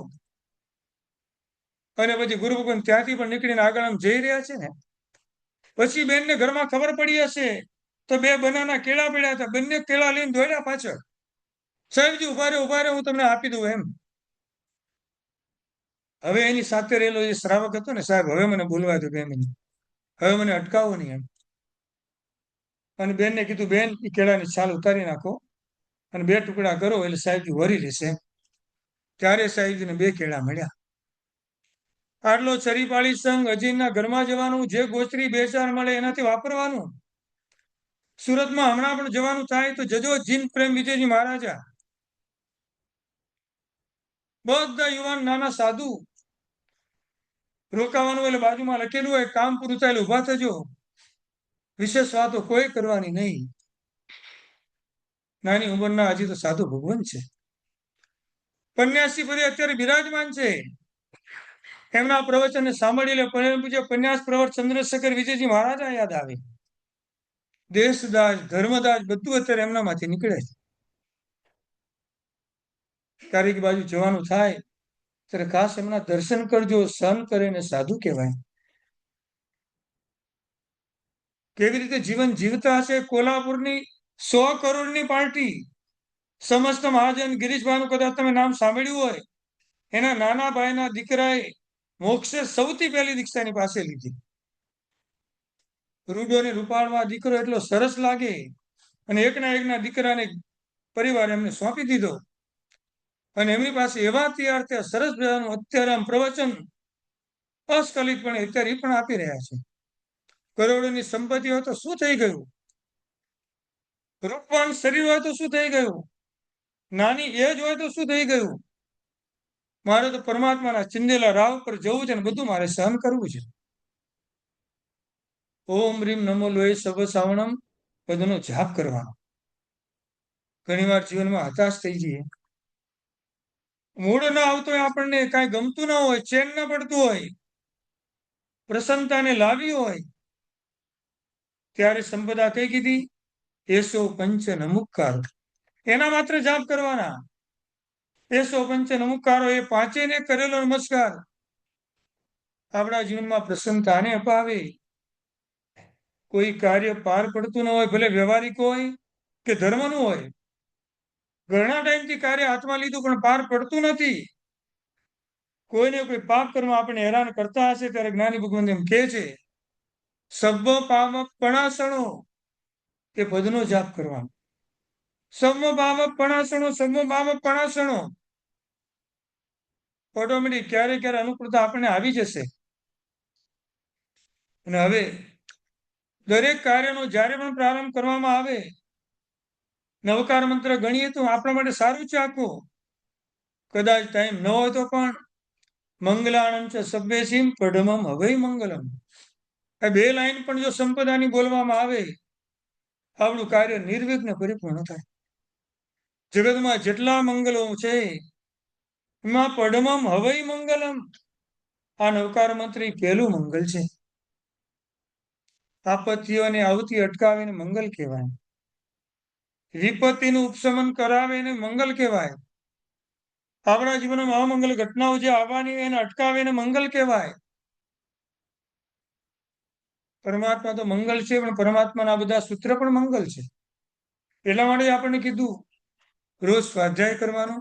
અને પછી ગુરુ ભગવાન ત્યાંથી પણ નીકળીને આગળ આમ જઈ રહ્યા છે ને, પછી બેનને ઘરમાં ખબર પડી હશે તો 2 બનાના કેળા પડ્યા હતા, બંને કેળા લઈને દોડ્યા પાછળ. સાહેબજી ઉભા રહે, હું તમને આપી દઉં એમ. હવે એની સાથે રહેલો જે શ્રાવક હતો ને, સાહેબ હવે મને બોલવા દો 2 મિનિટ, હવે મને અટકાવો નહીં એમ. અને બેનને કીધું, બેન એ કેળાની છાલ ઉતારી નાખો અને 2 ટુકડા કરો એટલે સાહેબજી વરી લેશે એમ. ત્યારે સાહેબજીને 2 કેળા મળ્યા. આટલો ચરીપાળી સંઘ અજીરના ઘરમાં જવાનું, જે ગોચરી 2-4 મળે એનાથી વાપરવાનું. સુરતમાં હમણાં પણ જવાનું થાય તો જજો, જીન પ્રેમ વિજયજી મહારાજા. બધા યુવાન નાના સાધુ. રોકાવાનું એટલે બાજુમાં લખેલું હોય, કામ પૂરું થાય એટલે ઉભા થજો. વિશેષ વાતો કોઈ કરવાની નહીં. નાની ઉંમરના હજી તો સાધુ ભગવાન છે. પન્યાસી પદે અત્યારે બિરાજમાન છે. એમના પ્રવચનને સાંભળી લે પરમ પૂજ્ય પન્યાસ પ્રવર ચંદ્રશેખર વિજયજી મહારાજા યાદ આવે. દેશદાજ ધર્મદાજ બધું અત્યારે એમનામાંથી નીકળે છે. તારીખ બાજુ જવાનું થાય ત્યારે ખાસ એમના દર્શન કરજો. સહન કરે ને સાધુ કહેવાય. કેવી રીતે જીવન જીવતા હશે. કોલ્હાપુરની 100 કરોડની પાર્ટી સમસ્ત મહાજન ગિરીશભાઈનું કદાચ તમે નામ સાંભળ્યું હોય. એના નાના ભાઈના દીકરાએ મોક્ષે સૌથી પહેલી દીક્ષાની પાસે લીધી. રૂડો ને રૂપાળમાં દીકરો એટલો સરસ લાગે અને એકના દીકરાને પરિવાર એમને સોંપી દીધો અને એમની પાસે એવા તૈયાર થયા સરસ મજાનું અત્યારે આમ પ્રવચન અસ્ખલિત પણ અત્યારે પણ આપી રહ્યા છે. કરોડોની સંપત્તિ હોય તો શું થઈ ગયું. રૂપવાન શરીર હોય તો શું થઈ ગયું. નાની એજ હોય તો શું થઈ ગયું. મારે તો પરમાત્માના ચિંદેલા રાહ પર જવું છે અને બધું મારે સહન કરવું છે. ઓમ રીમ નમો લોહી સબ સાવણમ પદનો જાપ કરવાનો. ઘણીવાર જીવનમાં હતાશ થઈ જઈએ. મૂળ ના આવતો હોય આપણને કાંઈ ગમતું ના હોય ચેન ના પડતું હોય પ્રસન્નતાને લાવી હોય ત્યારે સંપદા કઈ કીધી એસો પંચ નમુકારો એના માત્ર જાપ કરવાના. એસો પંચ નમુકારો એ પાંચેયને કરેલો નમસ્કાર આપણા જીવનમાં પ્રસન્નતાને અપાવે. કોઈ કાર્ય પાર પડતું ન હોય ભલે વ્યવહારિક હોય કે ધર્મનું હોય. ઘણા ટાઈમથી કાર્ય હાથમાં લીધું પણ પાર પડતું નથી. કોઈને કોઈ પાપ કર્મ આપણે હેરાન કરતા હશે ત્યારે જ્ઞાની ભગવાન એમ કહે છે સબ્બ પાપ પણાસણો એ પદનો જાપ કરવાનો. સમ્મ પાપ પણાસણો સમ્મ પાપ પણાસણો ઓટોમેટિક ક્યારે ક્યારે અનુકૂળતા આપણને આવી જશે. અને હવે દરેક કાર્યનો જ્યારે પણ પ્રારંભ કરવામાં આવે નવકાર મંત્ર ગણીએ તો આપણા માટે સારું છે આખું. કદાચ ટાઈમ ન હોય તો પણ મંગલાણમ છે સભ્યસીમ પડમમ હવે મંગલમ. આ બે લાઈન પણ જો સંપદાની બોલવામાં આવે આપણું કાર્ય નિર્વિઘ્ન પરિપૂર્ણ થાય. જગતમાં જેટલા મંગલો છે એમાં પડમમ હવે મંગલમ આ નવકાર મંત્રી પહેલું મંગલ છે. આપત્તિઓને આવતી અટકાવીને મંગલ કહેવાય. વિપત્તિનું ઉપશમન કરાવે એને મંગલ કહેવાય. આપણા જીવનમાં અમંગલ ઘટનાઓ જે આવવાની એને અટકાવીને મંગલ કહેવાય. પરમાત્મા તો મંગલ છે પણ પરમાત્માના બધા સૂત્ર પણ મંગલ છે. એટલા માટે આપણને કીધું રોજ સ્વાધ્યાય કરવાનો.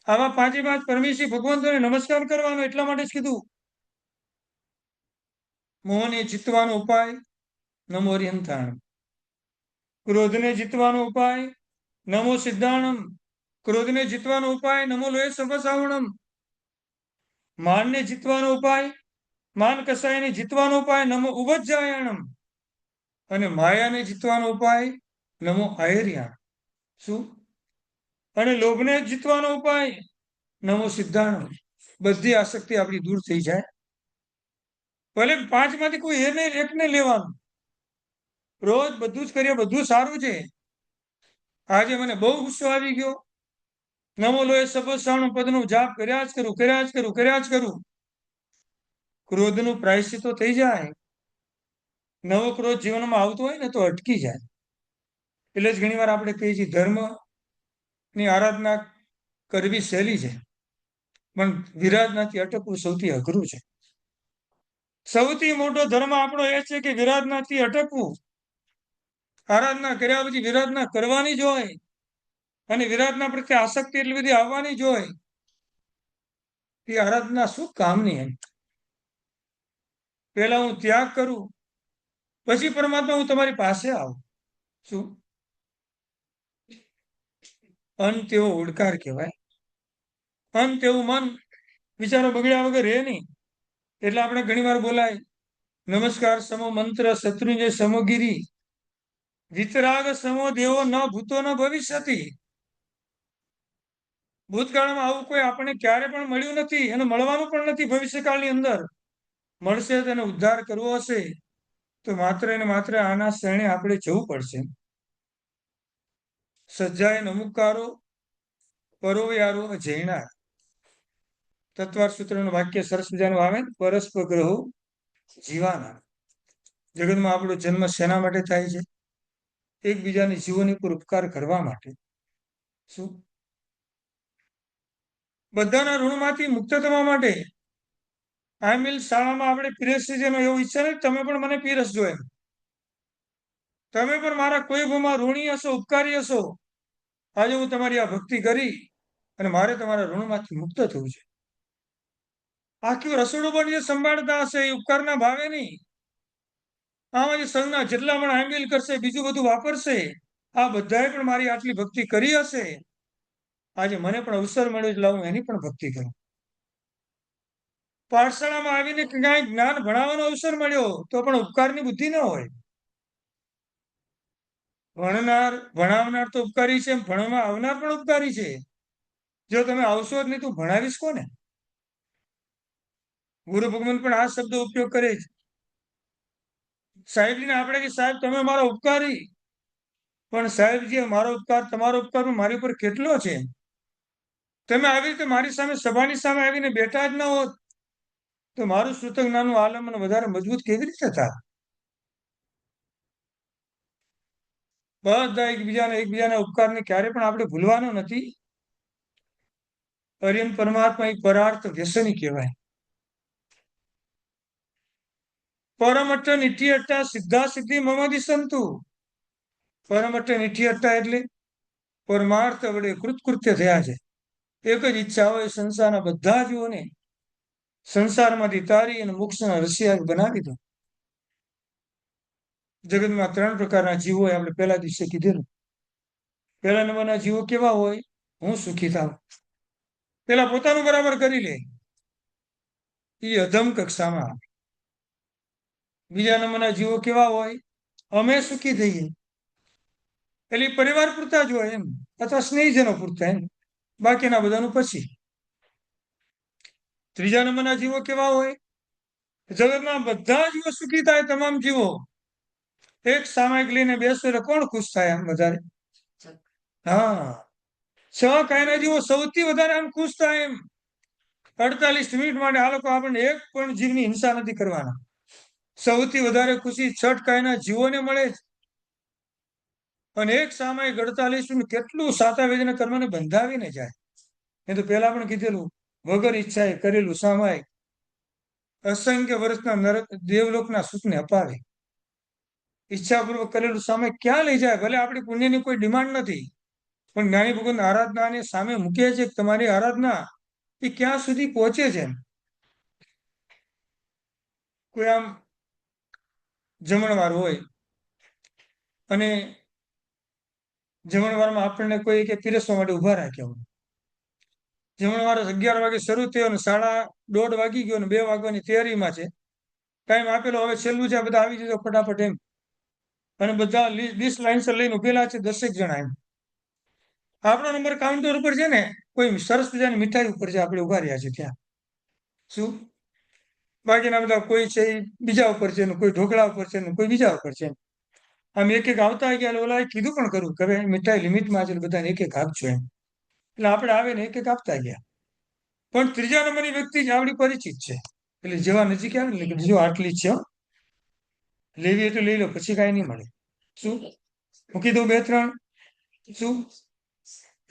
આવા પાંચે પાંચ પરમેશ્વરી ભગવંતોને નમસ્કાર કરવાનો એટલા માટે જ કીધું. મોહને જીતવાનો ઉપાય નમો હરિહંતાણમ. ક્રોધને જીતવાનો ઉપાય નમો સિદ્ધાણમ. ક્રોધને જીતવાનો ઉપાય નમો લોહે સર્વસાવણમ. માનને જીતવાનો ઉપાય માન કસાયને જીતવાનો ઉપાય નમો ઉવજ્જાયણમ. અને માયાને જીતવાનો ઉપાય નમો આયર્યાણ. શું? અને લોભને જીતવાનો ઉપાય નમો સિદ્ધાણમ. બધી આસક્તિ આપણી દૂર થઈ જાય. ભલે પાંચમાંથી કોઈ એને એકને લેવાનું. રોજ બધું જ કરીએ બધું સારું છે. આજે મને બહુ ગુસ્સો આવી ગયો નમો લોહે સબસાણું પદનું જાપ કર્યા જ કરું. ક્રોધનું પ્રાયશ્ચિત તો થઈ જાય. નવો ક્રોધ જીવનમાં આવતો હોય ને તો અટકી જાય. એટલે જ ઘણીવાર આપણે કહીએ છીએ ધર્મની આરાધના કરવી સહેલી છે પણ વિરાધનાથી અટકવું સૌથી અઘરું છે. સૌથી મોટો ધર્મ આપણો એ છે કે વિરાધનાથી અટકવું. આરાધના કર્યા પછી વિરાધના કરવાની જ હોય અને વિરાધના પ્રત્યે આસક્તિ એટલી બધી આવવાની જ હોય. એ આરાધના શું કામની એમ. પહેલા હું ત્યાગ કરું પછી પરમાત્મા હું તમારી પાસે આવું. શું? અંત એવો ઓડકાર કહેવાય. અંત એવું મન વિચારો બગડ્યા વગર રહે નહીં. એટલે આપણે ઘણી વાર બોલાય નમસ્કાર સમો મંત્ર શત્રુંજય સમોગીરી વિતરાગ સમો દેવો ન ભૂતો ન ભવિષ્યતિ. ભૂતકાળમાં આવું કોઈ આપણને ક્યારે પણ મળ્યું નથી અને મળવાનું પણ નથી ભવિષ્યકાળની અંદર. મળશે તેને ઉદ્ધાર કરવો હશે તો માત્ર ને માત્ર આના શરણે આપણે જવું પડશે. સજ્જાએ નમુકારો પરોવ્યારો જૈનાર. તત્વાર સૂત્રનું વાક્ય સરસ મજાનું આવે ને, પરસ્પર ગ્રહો જીવાના. જગતમાં આપણો જન્મ શેના માટે થાય છે? એકબીજાની જીવોની પર ઉપકાર કરવા માટે. શું? બધાના ઋણમાંથી મુક્ત થવા માટે. આઈ મીન શાળામાં આપણે પીરસીએ છીએ એવો ઈચ્છા નહીં તમે પણ મને પીરસજો એમ. તમે પણ મારા કોઈ ભાવમાં ઋણી હશો, ઉપકારી હશો. આજે હું તમારી આ ભક્તિ કરી અને મારે તમારા ઋણમાંથી મુક્ત થવું છે. આખું રસોડું પણ જે સંભાળતા હશે એ ઉપકારના ભાવે નહીં. આમાં જે સંઘના જેટલા પણ આંબિલ કરશે, બીજું બધું વાપરશે, આ બધાએ પણ મારી આટલી ભક્તિ કરી હશે. આજે મને પણ અવસર મળ્યો એટલે હું એની પણ ભક્તિ કરું. પાઠશાળામાં આવીને ક્યાંય જ્ઞાન ભણાવવાનો અવસર મળ્યો તો પણ ઉપકારની બુદ્ધિ ન હોય. ભણાવનાર તો ઉપકારી છે, ભણવા આવનાર પણ ઉપકારી છે. જો તમે આવશો જ નહીં તો ભણાવીશ કોને? ગુરુ ભગવાન પણ આ શબ્દ ઉપયોગ કરે છે. સાહેબજીને આપણે કે સાહેબ તમે મારા ઉપકારી, પણ સાહેબજી મારો ઉપકાર તમારો ઉપકાર મારી ઉપર કેટલો છે? તમે આવી રીતે મારી સામે સભાની સામે આવીને બેઠા જ ન હોત તો મારું સૂતક નાનું આલમન વધારે મજબૂત કેવી રીતે થાય? બધા એકબીજાના ઉપકારને ક્યારે પણ આપણે ભૂલવાનો નથી. હરિયન પરમાત્મા એક પરાર્થ વ્યસની કહેવાય. પરમઠ નિઠી અટ્ટા સિદ્ધા સિદ્ધિ મમદી સંતુ. પરમઠ નિઠી અટ્ટા એટલે પરમાર્થ વડે કૃતકૃત્ય થયા છે. એક જ ઈચ્છા હોય સંસારના બધા જીવોને સંસારમાંથી તારી અને મોક્ષના રસિયા બનાવી દો. જગતમાં 3 પ્રકારના જીવો હોય, આપણે પહેલા દિવસે કીધેલું. પહેલા નંબરના જીવો કેવા હોય? હું સુખી થાવ. પેલા પોતાનું બરાબર કરી લે, એ અધમ કક્ષામાં આવે. બીજા નંબરના જીવો કેવા હોય? અમે સુખી થઈએ, એટલે પરિવાર પૂરતા જ હોય એમ, અથવા સ્નેહીજનો પૂરતા એમ, બાકીના બધાનું પછી. ત્રીજા નંબરના જીવો કેવા હોય? જગતના બધા જીવો સુખી થાય, તમામ જીવો. એક સામાયિક લઈને બેસો એટલે કોણ ખુશ થાય આમ વધારે? હા, 6 કાયના જીવો સૌથી વધારે આમ ખુશ થાય એમ. 48 મિનિટ માટે આ લોકો આપણને એક પણ જીવની હિંસા નથી કરવાના. સૌથી વધારે ખુશી 6 કાયના જીવોને મળે છે. અને એક સામાયિક 48 કેટલું સાતા વેદના કર્મને બંધાવીને જાય. એ તો પહેલા પણ કીધેલું, વગર ઈચ્છાએ કરેલું સામાયિક અસંખ્ય વર્ષના નરક દેવલોકના સુખને અપાવે. ઈચ્છાપૂર્વક કરેલું સામાયિક ક્યાં લઈ જાય? ભલે આપણી પુણ્યની કોઈ ડિમાન્ડ નથી, પણ જ્ઞાની ભગવાન આરાધનાને સામે મૂકે છે. તમારી આરાધના એ ક્યાં સુધી પહોંચે છે? કોઈ આમ જમણવાર હોય અને જમણવારમાં આપણને કોઈ કે પીરસવા માટે ઉભા રાખ્યા હોય. જમણવાર 11 વાગે શરૂ થયો અને 1:30 વાગી ગયો અને 2 વાગવાની તૈયારીમાં છે. ટાઈમ આપેલો, હવે છેલ્લું છે, બધા આવી જજો ફટાફટ એમ. અને બધા લિસ્ટ લાઈનસર લઈને ઉભેલા છે, 10 જણા એમ. આપણો નંબર કાઉન્ટર ઉપર છે ને, કોઈ સરસ મજાની મીઠાઈ ઉપર છે, આપણે ઉભા રહ્યા છે ત્યાં. શું? બાકીના બધા કોઈ છે બીજા ઉપર છે, કોઈ ઢોકળા ઉપર છે, કોઈ બીજા ઉપર છે. આમ એક એક આવતા ગયા. ઓલા કીધું પણ ખરું કે હવે મીઠાઈ લિમિટમાં છે, બધાને એક એક આપજો એમ. એટલે આપણે આવે ને એક એક આપતા ગયા. પણ ત્રીજા નંબરની વ્યક્તિ જ આવડી પરિચિત છે. એટલે જેવા નજીક આવે ને કે જો આટલી છે, લેવી એટલે લઈ લો, પછી કાંઈ નહીં મળે. શું મૂકી દઉં 2-3? શું?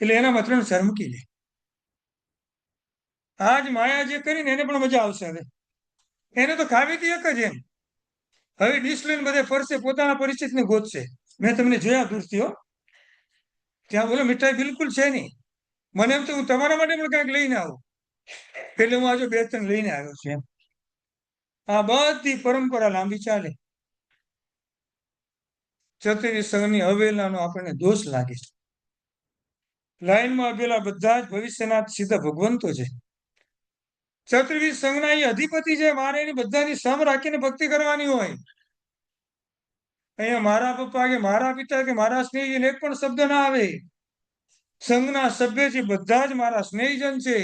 એટલે એનામાં 3-4 મૂકી લે. આજ માયા જે કરીને એને પણ મજા આવશે. હવે એને તો ખાવી હતી એક જ એમ. હવે ડીશ લઈને બધે ફરશે, પોતાના પરિચિતને ગોતશે. મેં તમને જોયા દૂરથી હો, ત્યાં બોલો મીઠાઈ બિલકુલ છે નહીં. મને એમ તો હું તમારા માટે પણ કંઈક લઈને આવું, એટલે હું આજે 2-3 લઈને આવ્યો છું એમ. આ બધી પરંપરા લાંબી ચાલે. ચતુર્વિધ સંઘની અવહેલનાનો આપણને દોષ લાગે છે. લાઈનમાં આપેલા બધા જ ભવિષ્યના સીધા ભગવંતો છે. ચતુર્વિધ સંઘના એ અધિપતિ છે. મારે એની બધાની સમ રાખીને ભક્તિ કરવાની હોય. અહીંયા મારા પપ્પા કે મારા પિતા કે મારા સ્નેહીજન એક પણ શબ્દ ના આવે. સંઘના સભ્ય છે, બધા જ મારા સ્નેહીજન છે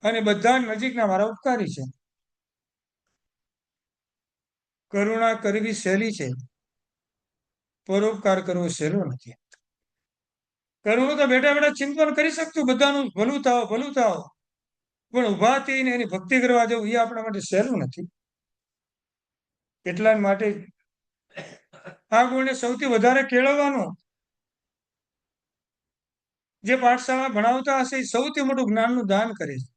અને બધા નજીકના મારા ઉપકારી છે. કરુણા કરવી સહેલી છે, પરોપકાર કરવો સહેલો નથી. કરુણું તો બેઠા બેઠા ચિંતન કરી શકતું, બધાનું ભલું થાવ ભલું થાવ, પણ ઉભા થઈને એની ભક્તિ કરવા જવું એ આપણા માટે સહેલું નથી. એટલા માટે આ ગુણને સૌથી વધારે કેળવવાનો, જે પાઠશાળા ભણાવતા હશે એ સૌથી મોટું જ્ઞાનનું દાન કરે છે.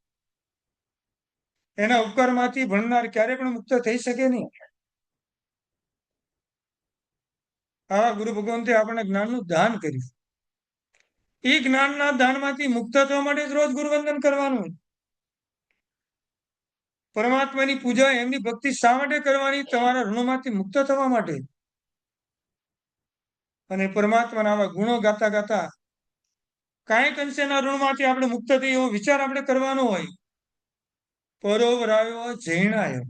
એના ઉપકારમાંથી ભણનાર ક્યારે પણ મુક્ત થઈ શકે નહીં. આવા ગુરુ ભગવંતે આપણને જ્ઞાનનું દાન કર્યું. એ જ્ઞાનના દાનમાંથી મુક્ત થવા માટે જ રોજ ગુરુવંદન કરવાનું. પરમાત્માની પૂજા, એમની ભક્તિ શા માટે કરવાની? તમારા ઋણોમાંથી મુક્ત થવા માટે. અને પરમાત્માના આવા ગુણો ગાતા ગાતા કાંઈક અંશેના ઋણમાંથી આપણે મુક્ત થઈએ એવો વિચાર આપણે કરવાનો હોય. પરોવરાયો જૈણાય,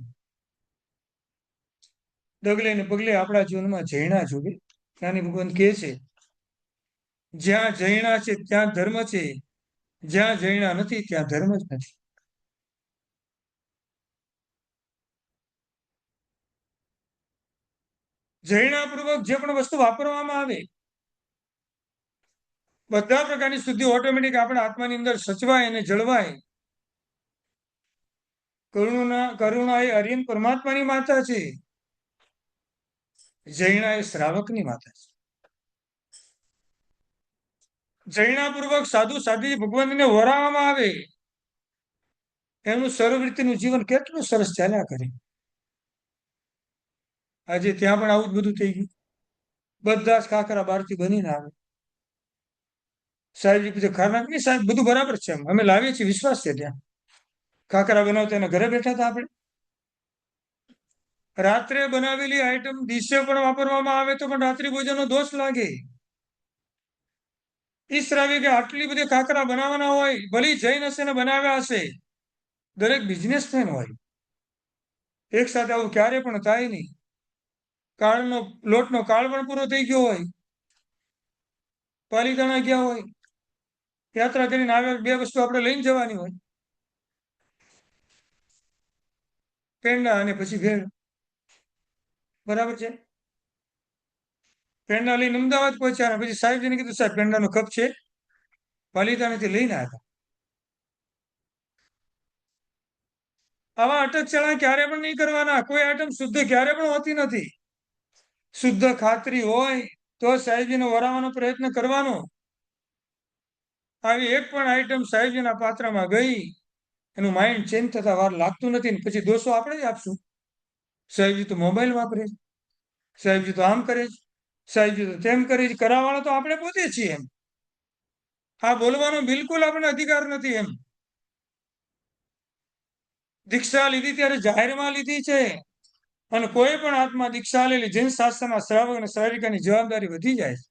ડગલે ને પગલે આપણા જીવનમાં જૈણા જોવે. જ્ઞાની ભગવાન કહે છે, જ્યાં જૈણા છે ત્યાં ધર્મ છે, જ્યાં જૈણા નથી ત્યાં ધર્મ જ નથી. જૈણાપૂર્વક જે પણ વસ્તુ વાપરવામાં આવે, બધા પ્રકારની શુદ્ધિ ઓટોમેટિક આપણા આત્માની અંદર સચવાય અને જળવાય. કરુણા એ હરિયન પરમાત્માની માતા છે, જૈણા એ શ્રાવકની માતા છે. જૈણાપૂર્વક સાધુ સાધી ભગવાનને વરાવવામાં આવે, એનું સર્વવૃત્તિનું જીવન કેટલું સરસ ચાલ્યા કરે. આજે ત્યાં પણ આવું જ બધું થઈ ગયું. બધા જ ખાખરા બહારથી બનીને આવે. સાહેબજી પૂછે, ખાના નહીં સાહેબ, બધું બરાબર છે, અમે લાવીએ છીએ, વિશ્વાસ છે. ત્યાં ખાખરા બનાવતા એના ઘરે બેઠા હતા આપણે. રાત્રે બનાવેલી આઈટમ દિવસે પણ વાપરવામાં આવે તો પણ રાત્રિ ભોજનનો દોષ લાગે. ઈશ્રાવી કે આટલી બધી ખાખરા બનાવવાના હોય, ભલે જૈન હશે ને બનાવ્યા હશે, દરેક બિઝનેસમેન હોય. એક સાથે આવું ક્યારે પણ થાય નહીં. કાળનો લોટનો કાળ પણ પૂરો થઈ ગયો હોય, પાલીતાણા ગયા હોય, યાત્રા કરીને આવ્યા, બે વસ્તુ આપણે લઈને જવાની હોય, પેંડા અને પછી ભેળ. બરાબર છે. પેંડા લઈને અમદાવાદ પહોંચ્યા, પછી સાહેબજીને કીધું, સાહેબ પેંડાનો કપ છે, પાલીતાણાથી લઈને આવ્યા. આવા અટકચળા ક્યારે પણ નહીં કરવાના. કોઈ આઈટમ શુદ્ધ ક્યારે પણ હોતી નથી. શુદ્ધ ખાતરી હોય તો સાહેબજીને વરાવવાનો પ્રયત્ન કરવાનો. આવી એક પણ આઈટમ સાહેબજીના પાત્રમાં ગઈ, એનું માઇન્ડ ચેન્જ થતા વાર લાગતું નથી, ને પછી દોષો આપણે જ આપશું. સાહેબજી તો મોબાઈલ વાપરે છે, સાહેબજી તો આમ કરે છે, સાહેબજી તો તેમ કરે છે. કરાવવાળા તો આપણે પોતે છીએ. એમ આ બોલવાનો બિલકુલ આપણને અધિકાર નથી. એમ દીક્ષા લીધી ત્યારે જાહેરમાં લીધી છે, અને કોઈ પણ આત્મા દીક્ષા લેલી જૈન શાસ્ત્રમાં શ્રાવક અને શ્રાવિકાની જવાબદારી વધી જાય છે.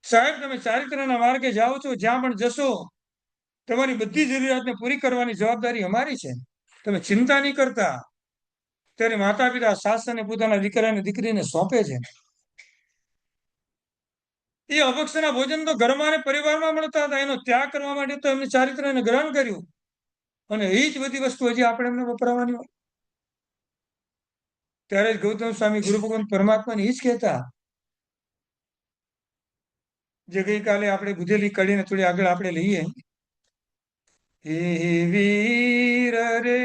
સાહેબ, તમે ચારિત્રના માર્ગે જાઓ છો, જ્યાં પણ જશો, તમારી બધી જરૂરિયાતને પૂરી કરવાની જવાબદારી અમારી છે. તમે ચિંતા નહીં કરતા. ત્યારે માતા પિતા શાસ્ત્રને પોતાના દીકરા અને દીકરીને સોંપે છે. એ અભક્ષના ભોજન તો ઘરમાં અને પરિવારમાં મળતા હતા. એનો ત્યાગ કરવા માટે તો એમને ચારિત્રને ગ્રહણ કર્યું, અને એ જ બધી વસ્તુ હજી આપણે એમને વપરાવાની હોય. ત્યારે જ ગૌતમ સ્વામી ગુરુ ભગવાન પરમાત્માને એ જ કહેતા, જે ગઈકાલે આપણે બુધેલી કડીને થોડી આગળ આપણે લઈએ. હે વીર રે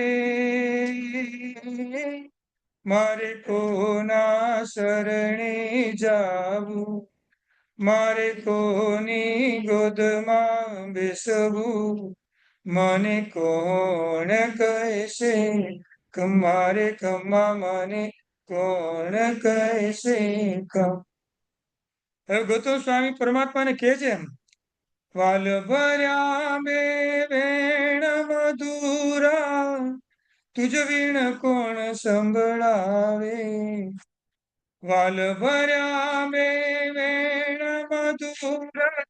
મારે કોના શરણે જાવું, મારે કોની ગોદમાં બેસવું, મને કોણ કહેશે કમારે કમા, મને કોણ કહેશે કમ. હવે ગૌતમ સ્વામી પરમાત્માને કહે છે, એમ વાલ ભર્યા બે વેણ મધુરા, તુજ વીણ કોણ સંભળાવે. વાલ ભર્યા બે વેણ મધુરા,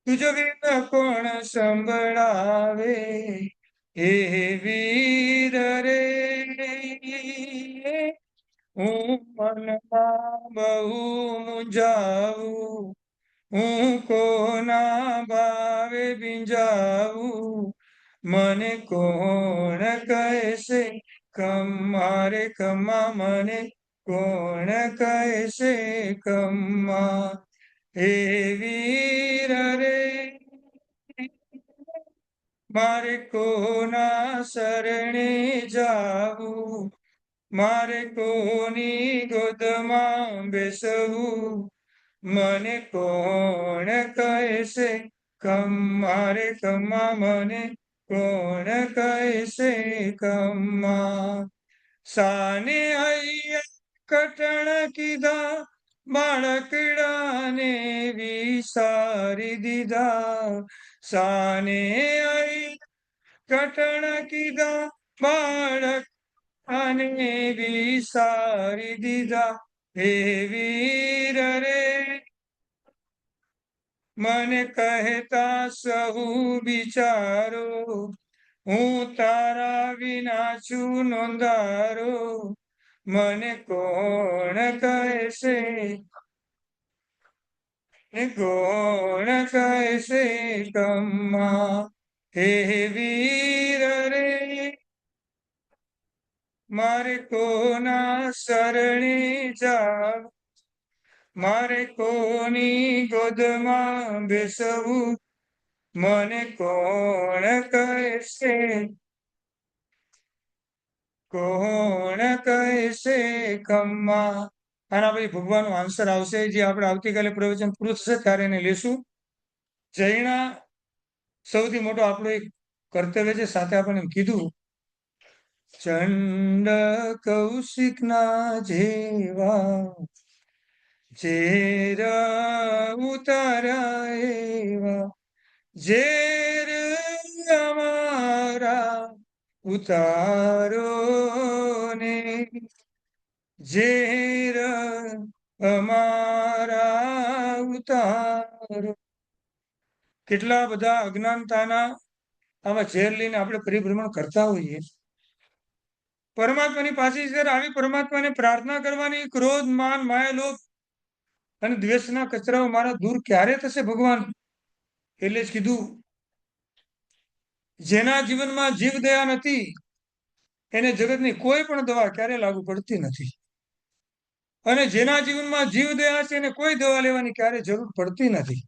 તુજ વીણ કોણ સંભળાવે. હે વીર રે હું મનમાં બહુ મૂંઝાવું, હું કોના ભાવે ભીંજાવું, મને કોણ કહેશે ખમ્મા રે ખમ્મા મને કોણ કહેશે ખમ્મા. હે વીર રે મારે કોના શરણે જાવું, મારે કોની ગોદમાં બેસવું, મને કોણ કહેશે ખમ્મા રે ખમ્મા મને કોણ કહેશે ખમ્મા. સાને હૈયા કટણ કીધા બાળકડાને વિસારી દીધા. સાને હૈયા કટણ કીધા બાળક અને વિસારી દીધા. હે વીર રે મને કહેતા સહુ બિચારો, હું તારા વિના છું નોંધારો, મને કોણ કહેશે કોણ કહેશે ખમ્મા. હે વીર રે મારે કોના શરણે જાવ, મારે કોની ગોદમાં બેસવું, મને કોણ કહેશે ખમ્મા. આના પછી ભગવાનનો આન્સર આવશે, જે આપણે આવતીકાલે પ્રવચન પૂરું થશે ત્યારે એને લેશું. જૈના સૌથી મોટો આપણો એક કર્તવ્ય છે, સાથે આપણે એમ કીધું ચંડ કૌશિકના જેવા ઝેર ઉતાર્યા એવા, ઝેર અમારા ઉતારો ને, ઝેર અમારા ઉતારો. કેટલા બધા અજ્ઞાનતાના આવા ઝેર લઈને આપણે પરિભ્રમણ કરતા હોઈએ. પરમાત્માની પાસે જ્યારે આવી પરમાત્માને પ્રાર્થના કરવાની, ક્રોધ માન માયા લોભ અને દ્વેષના કચરાઓ મારા દૂર ક્યારે થશે ભગવાન. એટલે જ કીધું જેના જીવનમાં જીવ દયા નથી એને જગતની કોઈ પણ દવા ક્યારે લાગુ પડતી નથી, અને જેના જીવનમાં જીવ દયા છે એને કોઈ દવા લેવાની ક્યારે જરૂર પડતી નથી.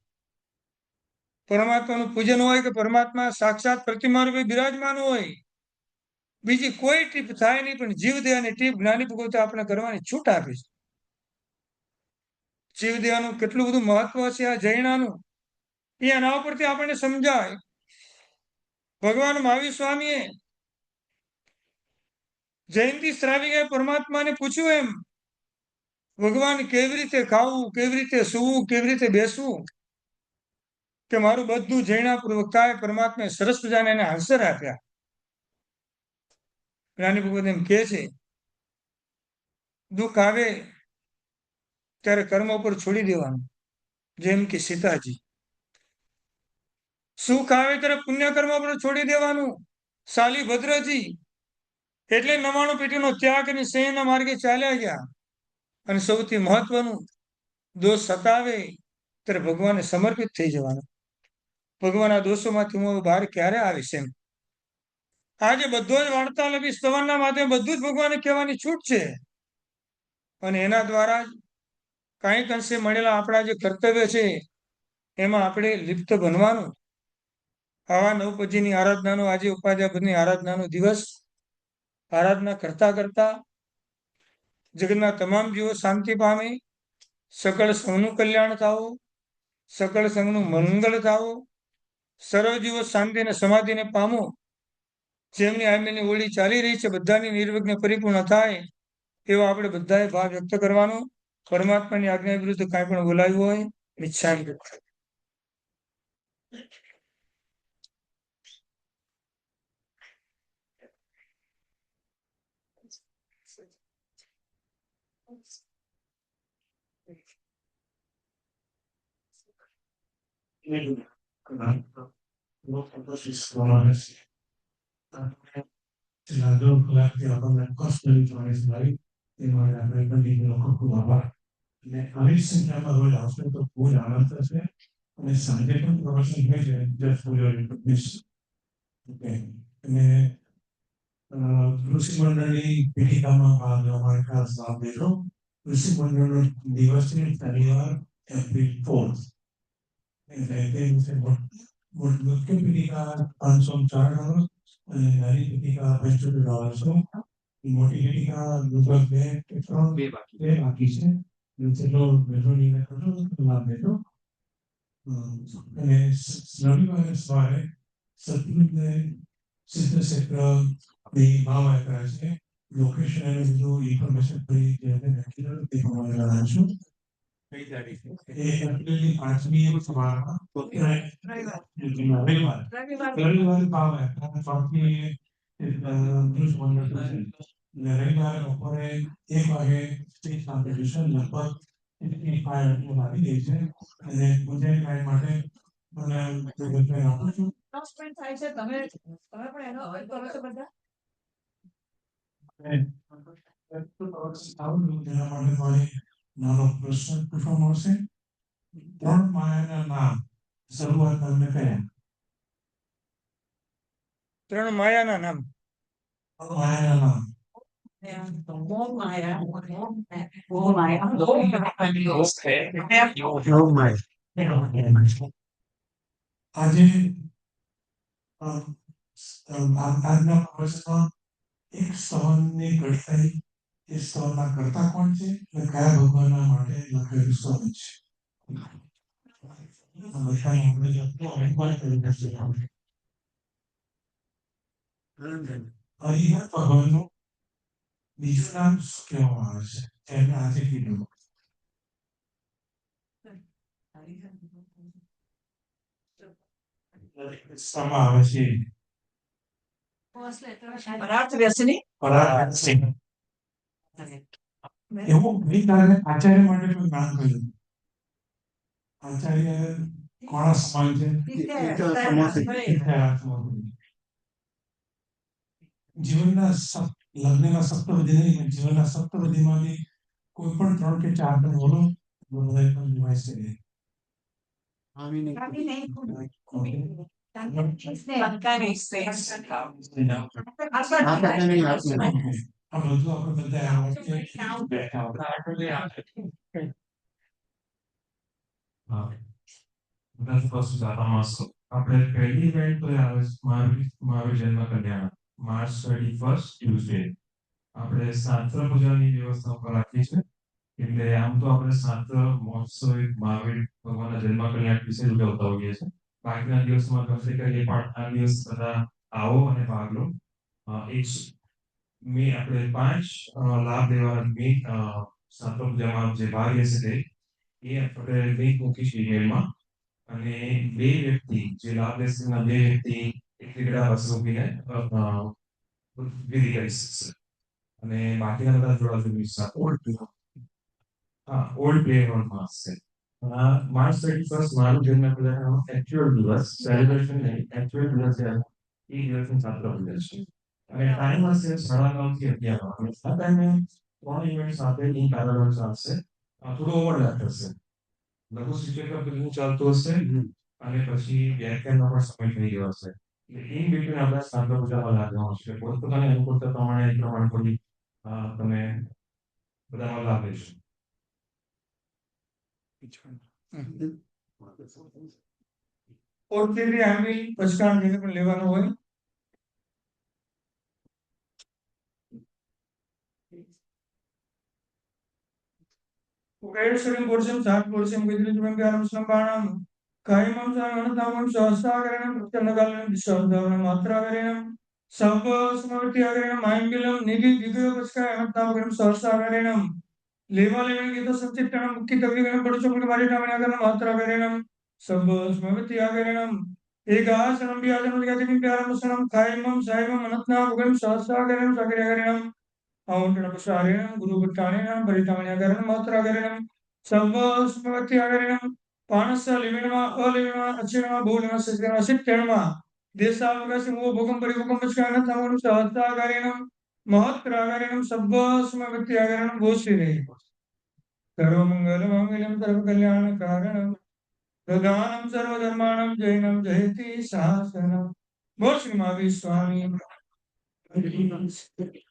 પરમાત્માનું પૂજન હોય કે પરમાત્મા સાક્ષાત પ્રતિમા રૂપે બિરાજમાન હોય, બીજી કોઈ ટીપ થાય નહીં, પણ જીવ દયાની ટીપ જ્ઞાની ભગવતે આપણે કરવાની છૂટ આપી છે. જીવ દયાનું કેટલું બધું મહત્વ છે આ જૈનાનું, એ એના ઉપરથી આપણને સમજાય. ભગવાન મહાવીર સ્વામીએ જયંતિ શ્રાવિકે પરમાત્માને પૂછ્યું એમ, ભગવાન કેવી રીતે ખાવું, કેવી રીતે સૂવું, કેવી રીતે બેસવું, કે મારું બધું જૈના વક્તાએ પરમાત્માએ સરસ મજાને એને આન્સર આપ્યા. જ્ઞાની ભગવત એમ કહે છે, દુઃખ આવે ત્યારે કર્મ ઉપર છોડી દેવાનું, જેમ કે સીતાજી. સુખ આવે ત્યારે પુણ્ય કર્મ પર છોડી દેવાનું, શાલીભદ્રજી. એટલે 99 પેટીનો ત્યાગ અને સંયમના માર્ગે ચાલ્યા ગયા. અને સૌથી મહત્વનું, દોષ સતાવે ત્યારે ભગવાનને સમર્પિત થઈ જવાનું. ભગવાન આ દોષોમાંથી હું બહાર ક્યારે આવીશ એમ. આજે બધો જ વાર્તાલાપી સ્તવનના માધ્યમે બધું જ ભગવાને કહેવાની છૂટ છે, અને એના દ્વારા જ કાંઈક અંશે મળેલા આપણા જે કર્તવ્ય છે એમાં આપણે લિપ્ત બનવાનું. આવા નવપજીની આરાધનાનો આજે ઉપાધ્યાપદની આરાધનાનો દિવસ. આરાધના કરતા કરતા જગતના તમામ જીવો શાંતિ પામે, સકળ સંઘનું કલ્યાણ થાવું, સકળ સંઘનું મંગળ થાવું, સર્વ જીવો શાંતિ અને સમાધિને પામો. જેમની આમીની ઓળી ચાલી રહી છે બધાની નિર્વિઘ્ન પરિપૂર્ણ થાય એવો આપણે બધાએ ભાવ વ્યક્ત કરવાનો. પરમાત્માની આજ્ઞા વિરુદ્ધ કાંઈ પણ બોલાયું હોય મિચ્છામિ દુક્કડમ. Las dos cosas que આપણને કષ્ટ ચોવીસ મારી એ માટે આપણે બધી લોકો ખૂબ આભાર. અને આવી સંખ્યામાં રોજ આવશે તો ખૂબ જ આનંદ થશે, અને સાંજે પણ પ્રવચન હોય છે just for your information. Okay, અને કૃષિ મંડળની પીઠિકામાં ભાગ લેવા માટે ખાસ લાભ લેજો. કૃષિ મંડળનો દિવસ છે શનિવાર એપ્રિલ 4th. એટલે તે દિવસે મુખ્ય પીઠિકા $504 અને નાની પીઠિકા $25 છે. મોટી પીઠિકા લગભગ બે બાકી છે. જેટલો વહેલો નિર્ણય કરજો લાભ લેજો. અને રવિવારે સવારે સતયુગને સિદ્ધ ક્ષેત્રની ભાવયાત્રા છે. લોકેશન અને બધું ઇન્ફોર્મેશન ફરી જે નાખી દો તે પ્રમાણે જણાવીશું. એ એપ્રિલની 5મી સવારમાં રવિવારે ભાવયાત્રા ચોથી રવિવારે બપોરે 1 વાગે સ્ટેજ કોમ્પિટિશન લગભગ 55 આવી ગઈ છે. અને ગુજરાતી ગાયન માટે મને આપું છું. થાય છે તમે પણ એનો અવાજ કરો છો બધા. તેના માટે મારે નાનો પ્રશ્ન પૂછવામાં આવશે. 3 માયાના નામ શરૂઆત તમને કયા? 3 માયાના નામ. 3 માયાના નામ. આજે આજના પ્રવચનમાં એક સ્તવનની ઘડી થઈ. એ સ્તવના કરતા કોણ છે અને કયા ભગવાનના માટે લખેલું સ્તવન છે? હરિહર ભગવાનનું બીજું નામ શું કહેવામાં આવે છે? એમને આજે કીધું. આવે છે પરાર્થ વ્યસની. એવું ગઈકાલે આચાર્ય માટે કોઈ નામ કહ્યું. આચાર્ય કોના સમાન છે? જીવનના લગ્નના સપ્તપદી નહીં, જીવનના સપ્તપદીમાંથી કોઈ પણ 3 કે 4 પદ બોલો બધા પણ રિવાઇઝ કરીએ. આ બધું આપણે બધા આપણે પહેલી ઇવેન્ટ તો આવે મહાવીર જન્મ કલ્યાણ March 31st ટ્યુઝડે. આપણે શાસ્ત્ર પૂજાની વ્યવસ્થા ઉપર રાખી છે. એટલે આમ તો આપણે શાસ્ત્ર મહોત્સવ મહાવીર ભગવાનના જન્મ કલ્યાણ વિશે ઉજવતા હોઈએ છીએ. બાકીના દિવસમાં ગમે કરીએ પણ આ દિવસ બધા આવો અને ભાગ લો. આપણે 5 લાભ લેવાના મેં શાસ્ત્ર પૂજામાં જે ભાગ લેશે તે એ આપણે લિંક મૂકીશ ઈમેલમાં. અને 2 વ્યક્તિ જે લાભ લેશે એના 2 વ્યક્તિ એકબીજા પાસે મૂકીને વિધિ કરી શકશે. અને બાકીના બધા જોડાજો. ઓલ્ડ પ્લે હોલમાં હશે. March 31st મારું જન્મ કલ્યાણ એકચ્યુઅલ દિવસ સેલિબ્રેશન નહીં, એકચ્યુઅલ દિવસ એ દિવસની છાત્ર પૂજા છે. અને ટાઈમ હશે 9:30 થી 11 વાગે. આ ટાઈમે 3 ઇવેન્ટ સાથે લિંક આગળ ચાલશે. થોડો ઓવરલેપ થશે. લઘુ સૂચક બધું ચાલતું હશે અને પછી વ્યાખ્યાનનો પણ સમય થઈ ગયો હશે. ઇન બિટવીન આપણે શાસ્ત્ર પૂજામાં લાગવાનો છે. પોતપોતાની અનુકૂળતા પ્રમાણે થોડી તમે બધામાં લાભ લેશો. ઓળખેલી આંબી પછતાણ જેને પણ લેવાનો હોય. ઉકેશ્વરી પોર્શન 7 પોર્શન વિદ્યુત પ્યારમ સંભાણમ કાયમમ સામણતામમ સહસ્રાગરેણ પ્રત્યનગાલન દિશાવધાવન માત્રાગરેણ સબ સમવત્યાગરેણ માયંગલમ નિધિ દિગ્ય પસ્કાય અનંતાવગરેણ સહસ્રાગરેણ લેવા લેવણ ગીતો સંચિત્તણમ મુક્તિ કવિગણમ પડચોપણ મારિટામણ્યાગરેણ માત્રાગરેણ સબ સમવત્યાગરેણ એકાસનમ વ્યાજનમ ગતિમ પ્યારમ સનમ કાયમમ સાયમમ અનંતાવગરેણ સહસ્રાગરેણ સાગરેણ ഔട്ടണപുഷാരേണം ഗുരുപുട്ടാനേണം പരിതാമണ്യാകരണം മാത്രാകരണം സർവസ്മവത്യാകരണം പാണസ്യ ലിവിണമ അലിവിണമ അച്ഛനമ ഭൂനമ സജ്ജനമ സിദ്ധണമ ദേശാവകാശമോ ഭോഗം പരിഭോഗം പശ്ചാന തമോനും സഹസ്രാകരണം മഹത്രാകരണം സർവസ്മവത്യാകരണം ഭൂശ്രീരേ സർവമംഗലമംഗലം സർവകല്യാണ കാരണം പ്രധാനം സർവധർമാണം ജൈനം ജയതി ശാസനം. બોલ શ્રી મહાવીર સ્વામી. Thank you.